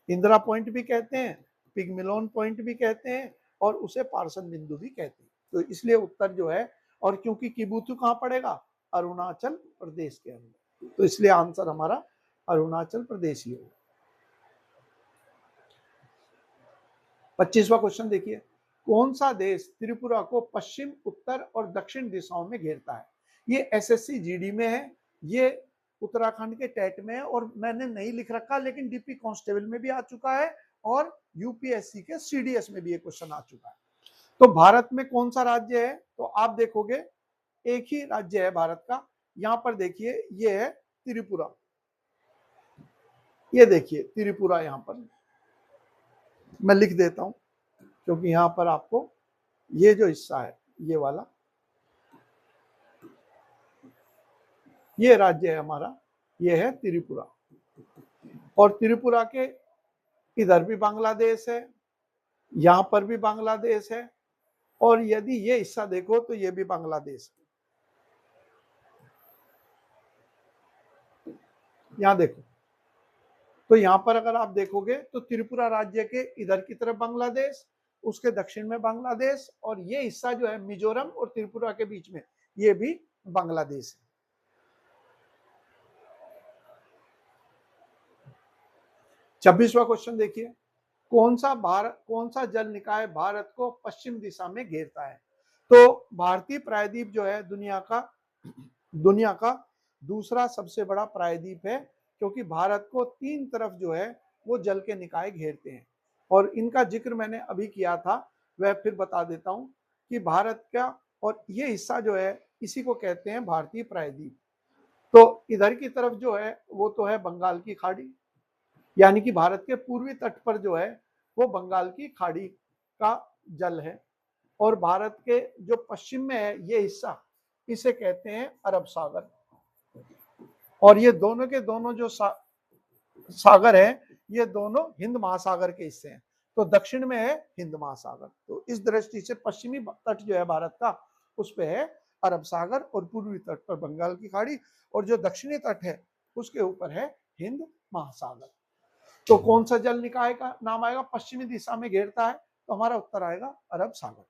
इंदिरा पॉइंट भी कहते हैं, पिगमिलोन पॉइंट भी कहते हैं, और उसे पार्सन बिंदु भी कहते हैं। तो इसलिए उत्तर जो है, और क्योंकि किबुतु कहाँ पड़ेगा, अरुणाचल प्रदेश के अंदर, तो इसलिए आंसर हमारा अरुणाचल प्रदेश ही होगा। 25वां क्वेश्चन देखिए, कौन सा देश त्रिपुरा को पश्चिम, उत्तर और दक्षिण दिशाओं में घेरता है। ये एसएससी जीडी में है, ये उत्तराखंड के टेट में है, और मैंने नहीं लिख रखा लेकिन डीपी कांस्टेबल में भी आ चुका है, और यूपीएससी के सीडीएस में भी ये क्वेश्चन आ चुका है। तो भारत में कौन सा राज्य है, तो आप देखोगे एक ही राज्य है भारत का। यहां पर देखिए ये है त्रिपुरा, ये देखिए त्रिपुरा, यहां पर मैं लिख देता हूं क्योंकि यहां पर आपको ये जो हिस्सा है ये वाला, ये राज्य है हमारा, ये है त्रिपुरा। और त्रिपुरा के इधर भी बांग्लादेश है, यहां पर भी बांग्लादेश है, और यदि ये हिस्सा देखो तो ये भी बांग्लादेश है। यहां देखो, तो यहां पर अगर आप देखोगे तो त्रिपुरा राज्य के इधर की तरफ बांग्लादेश, उसके दक्षिण में बांग्लादेश, और ये हिस्सा जो है मिजोरम और त्रिपुरा के बीच में, ये भी बांग्लादेश है। 26वां क्वेश्चन देखिए, कौन सा जल निकाय भारत को पश्चिम दिशा में घेरता है। तो भारतीय प्रायद्वीप जो है दुनिया का दूसरा सबसे बड़ा प्रायद्वीप है, क्योंकि भारत को तीन तरफ जो है वो जल के निकाय घेरते हैं। और इनका जिक्र मैंने अभी किया था, वह फिर बता देता हूं कि भारत का, और ये हिस्सा जो है इसी को कहते हैं भारतीय प्रायद्वीप। तो इधर की तरफ जो है वो तो है बंगाल की खाड़ी, यानी कि भारत के पूर्वी तट पर जो है वो बंगाल की खाड़ी का जल है। और भारत के जो पश्चिम में है ये हिस्सा, इसे कहते हैं अरब सागर। और ये दोनों के दोनों जो सागर है, ये दोनों हिंद महासागर के हिस्से हैं। तो दक्षिण में है हिंद महासागर, तो इस दृष्टि से पश्चिमी तट जो है भारत का, उस पे है अरब सागर, और पूर्वी तट पर बंगाल की खाड़ी, और जो दक्षिणी तट है उसके ऊपर है हिंद महासागर। तो कौन सा जल निकाय का नाम आएगा, पश्चिमी दिशा में घेरता है, तो हमारा उत्तर आएगा अरब सागर।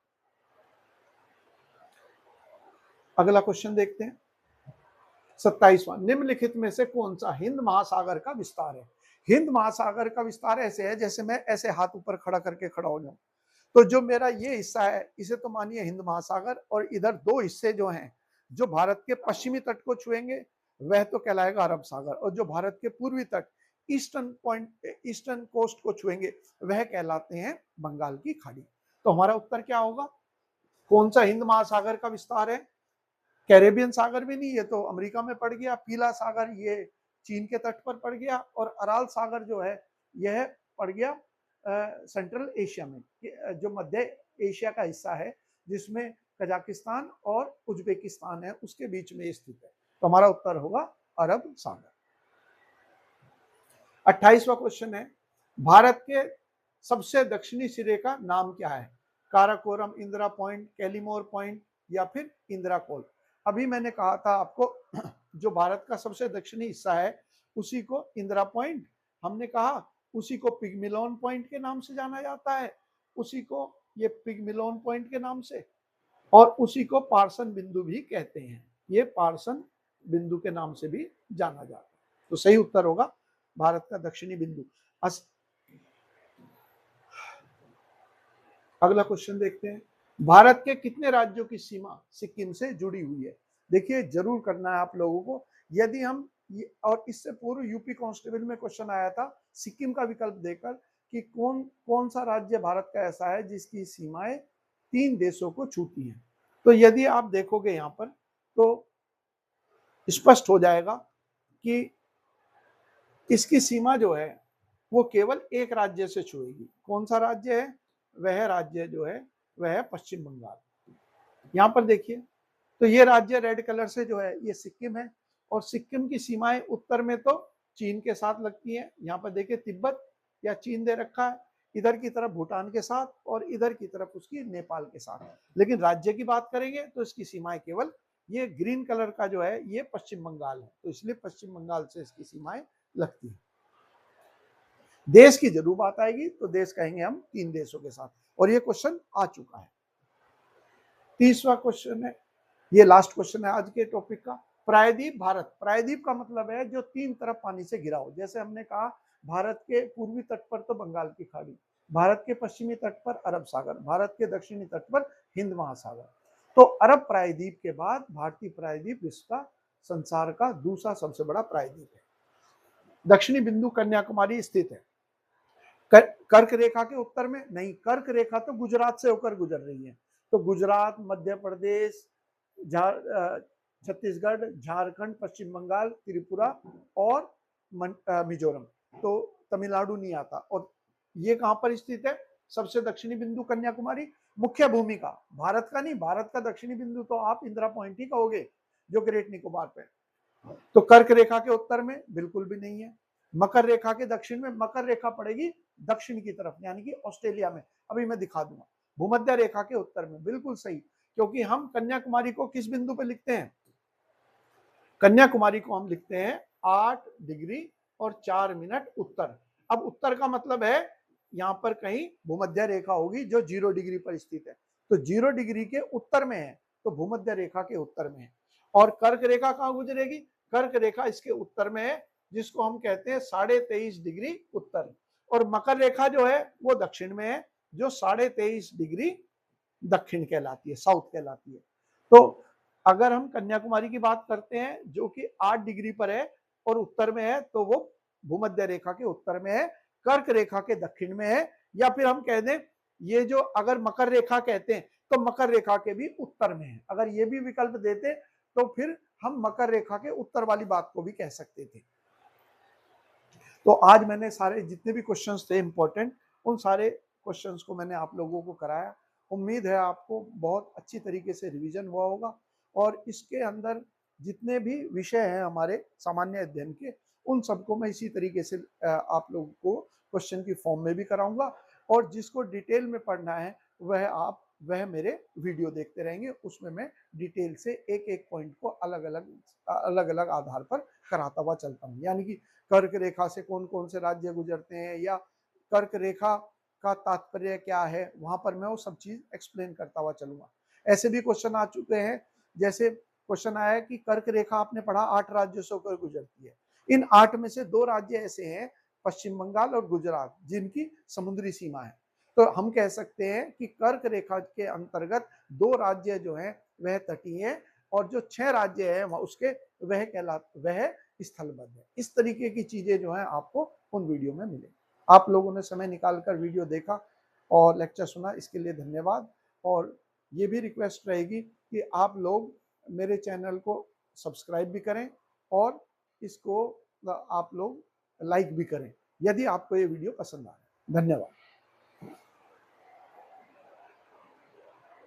अगला क्वेश्चन देखते हैं, 27वां, निम्नलिखित में से कौन सा हिंद महासागर का विस्तार है। हिंद महासागर का विस्तार ऐसे है, जैसे मैं ऐसे हाथ ऊपर खड़ा करके खड़ा हो जाऊं, तो जो मेरा ये हिस्सा है इसे तो मानिए हिंद महासागर, और इधर दो हिस्से जो हैं जो भारत के पश्चिमी तट को छुएंगे वह तो कहलाएगा अरब सागर, और जो भारत के पूर्वी तट ईस्टर्न कोस्ट को छुएंगे वह कहलाते हैं बंगाल की खाड़ी। तो हमारा उत्तर क्या होगा, कौन सा हिंद महासागर का विस्तार है, कैरेबियन सागर भी नहीं, ये तो अमेरिका में पड़ गया, पीला सागर ये चीन के तट पर पड़ गया, और अराल सागर जो है यह पड़ गया सेंट्रल एशिया में, जो मध्य एशिया का हिस्सा है, जिसमें कजाकिस्तान और उज्बेकिस्तान है, उसके बीच में स्थित है। तो हमारा उत्तर होगा अरब सागर। 28वां क्वेश्चन है, भारत के सबसे दक्षिणी सिरे का नाम क्या है, काराकोरम, इंदिरा पॉइंट, कैलीमोर पॉइंट, या फिर इंदिरा कोल। अभी मैंने कहा था आपको जो भारत का सबसे दक्षिणी हिस्सा है उसी को इंदिरा पॉइंट हमने कहा, उसी को पिगमिलोन पॉइंट के नाम से जाना जाता है, उसी को ये पिगमिलोन पॉइंट के नाम से, और उसी को पार्सन बिंदु भी कहते हैं, ये पार्सन बिंदु के नाम से भी जाना जाता है। तो सही उत्तर होगा भारत का दक्षिणी बिंदु। अगला क्वेश्चन देखते हैं, भारत के कितने राज्यों की सीमा सिक्किम से जुड़ी हुई है। देखिए जरूर करना है आप लोगों को, यदि हम और इससे पूर्व यूपी कांस्टेबल में क्वेश्चन आया था सिक्किम का विकल्प देकर कि कौन कौन सा राज्य भारत का ऐसा है जिसकी सीमाएं 3 देशों को छूती हैं। तो यदि आप देखोगे यहाँ पर तो स्पष्ट हो जाएगा कि इसकी सीमा जो है वो केवल एक राज्य से छुएगी। कौन सा राज्य है? वह राज्य जो है वह है पश्चिम बंगाल। यहाँ पर देखिए, तो ये राज्य रेड कलर से जो है ये सिक्किम है, और सिक्किम की सीमाएं उत्तर में तो चीन के साथ लगती हैं। यहाँ पर देखिए तिब्बत या चीन दे रखा है, इधर की तरफ भूटान के साथ, और इधर की तरफ उसकी नेपाल के साथ। लेकिन राज्य की बात करेंगे तो इसकी सीमाएं केवल ये ग्रीन कलर का जो है ये पश्चिम बंगाल है, तो इसलिए पश्चिम बंगाल से इसकी सीमाएं लगती है। देश की जरूर बात आएगी तो देश कहेंगे हम 3 देशों के साथ, और ये क्वेश्चन आ चुका है। 30वां क्वेश्चन है, ये लास्ट क्वेश्चन है आज के टॉपिक का। प्रायद्वीप भारत, प्रायद्वीप का मतलब है जो 3 तरफ पानी से घिरा हो। जैसे हमने कहा भारत के पूर्वी तट पर तो बंगाल की खाड़ी, भारत के पश्चिमी तट पर अरब सागर, भारत के दक्षिणी तट पर हिंद महासागर। तो अरब प्रायद्वीप के बाद भारतीय प्रायद्वीप विश्व का संसार का दूसरा सबसे बड़ा प्रायद्वीप है। दक्षिणी बिंदु कन्याकुमारी स्थित है। कर्क रेखा के उत्तर में नहीं, कर्क रेखा तो गुजरात से होकर गुजर रही है, तो गुजरात, मध्य प्रदेश, छत्तीसगढ़, झारखंड, पश्चिम बंगाल, त्रिपुरा और मिजोरम, तो तमिलनाडु नहीं आता। और ये कहां पर स्थित है? सबसे दक्षिणी बिंदु कन्याकुमारी। मुख्य भूमिका भारत का नहीं, भारत का दक्षिणी बिंदु तो आप इंदिरा पॉइंट ही कहोगे जो ग्रेट निकोबार पे। तो कर्क रेखा के उत्तर में बिल्कुल भी नहीं है। मकर रेखा के दक्षिण में, मकर रेखा पड़ेगी दक्षिण की तरफ, यानी कि ऑस्ट्रेलिया में। अभी मैं दिखा दूंगा। भूमध्य रेखा के उत्तर में, बिल्कुल सही, क्योंकि हम कन्याकुमारी को किस बिंदु पर लिखते हैं? कन्याकुमारी को हम लिखते हैं 8 डिग्री और 4 मिनट उत्तर। अब उत्तर का मतलब है यहां पर कहीं भूमध्य रेखा होगी जो 0 डिग्री पर स्थित है, तो 0 डिग्री के उत्तर में है, तो भूमध्य रेखा के उत्तर में है। और कर्क रेखा कहां गुजरेगी? कर्क रेखा इसके उत्तर में है, जिसको हम कहते हैं 23.5 डिग्री उत्तर। और मकर रेखा जो है वो दक्षिण में है, जो 23.5 डिग्री दक्षिण कहलाती है, साउथ कहलाती है। तो अगर हम कन्याकुमारी की बात करते हैं जो कि 8 डिग्री पर है और उत्तर में है, तो वो भूमध्य रेखा के उत्तर में है, कर्क रेखा के दक्षिण में है। या फिर हम कह दें ये जो अगर मकर रेखा कहते हैं तो मकर रेखा के भी उत्तर में है। अगर ये भी विकल्प देते तो फिर हम मकर रेखा के उत्तर वाली बात को भी कह सकते थे। तो आज मैंने सारे जितने भी क्वेश्चंस थे इंपॉर्टेंट, उन सारे क्वेश्चंस को मैंने आप लोगों को कराया। उम्मीद है आपको बहुत अच्छी तरीके से रिवीजन हुआ होगा, और इसके अंदर जितने भी विषय हैं हमारे सामान्य अध्ययन के, उन सबको मैं इसी तरीके से आप लोगों को क्वेश्चन की फॉर्म में भी कराऊंगा। और जिसको डिटेल में पढ़ना है वह मेरे वीडियो देखते रहेंगे, उसमें मैं डिटेल से एक एक पॉइंट को अलग अलग आधार पर कराता हुआ चलता हूँ। यानी कि कर्क रेखा से कौन कौन से राज्य गुजरते हैं, या कर्क रेखा का तात्पर्य क्या है, वहां पर मैं वो सब चीज एक्सप्लेन करता हुआ चलूंगा। ऐसे भी क्वेश्चन आ चुके हैं, जैसे क्वेश्चन आया कि कर्क रेखा आपने पढ़ा 8 राज्यों से होकर गुजरती है, इन 8 में से 2 राज्य ऐसे हैं, पश्चिम बंगाल और गुजरात, जिनकी समुद्री सीमा है। तो हम कह सकते हैं कि कर्क रेखा के अंतर्गत 2 राज्य जो हैं वह तटीय हैं, और जो 6 राज्य हैं उसके वह स्थलबद्ध है। इस तरीके की चीजें जो हैं आपको उन वीडियो में मिलेंगी। आप लोगों ने समय निकालकर वीडियो देखा और लेक्चर सुना, इसके लिए धन्यवाद। और ये भी रिक्वेस्ट रहेगी कि आप लोग मेरे चैनल को सब्सक्राइब भी करें और इसको आप लोग लाइक भी करें, यदि आपको ये वीडियो पसंद आए। धन्यवाद।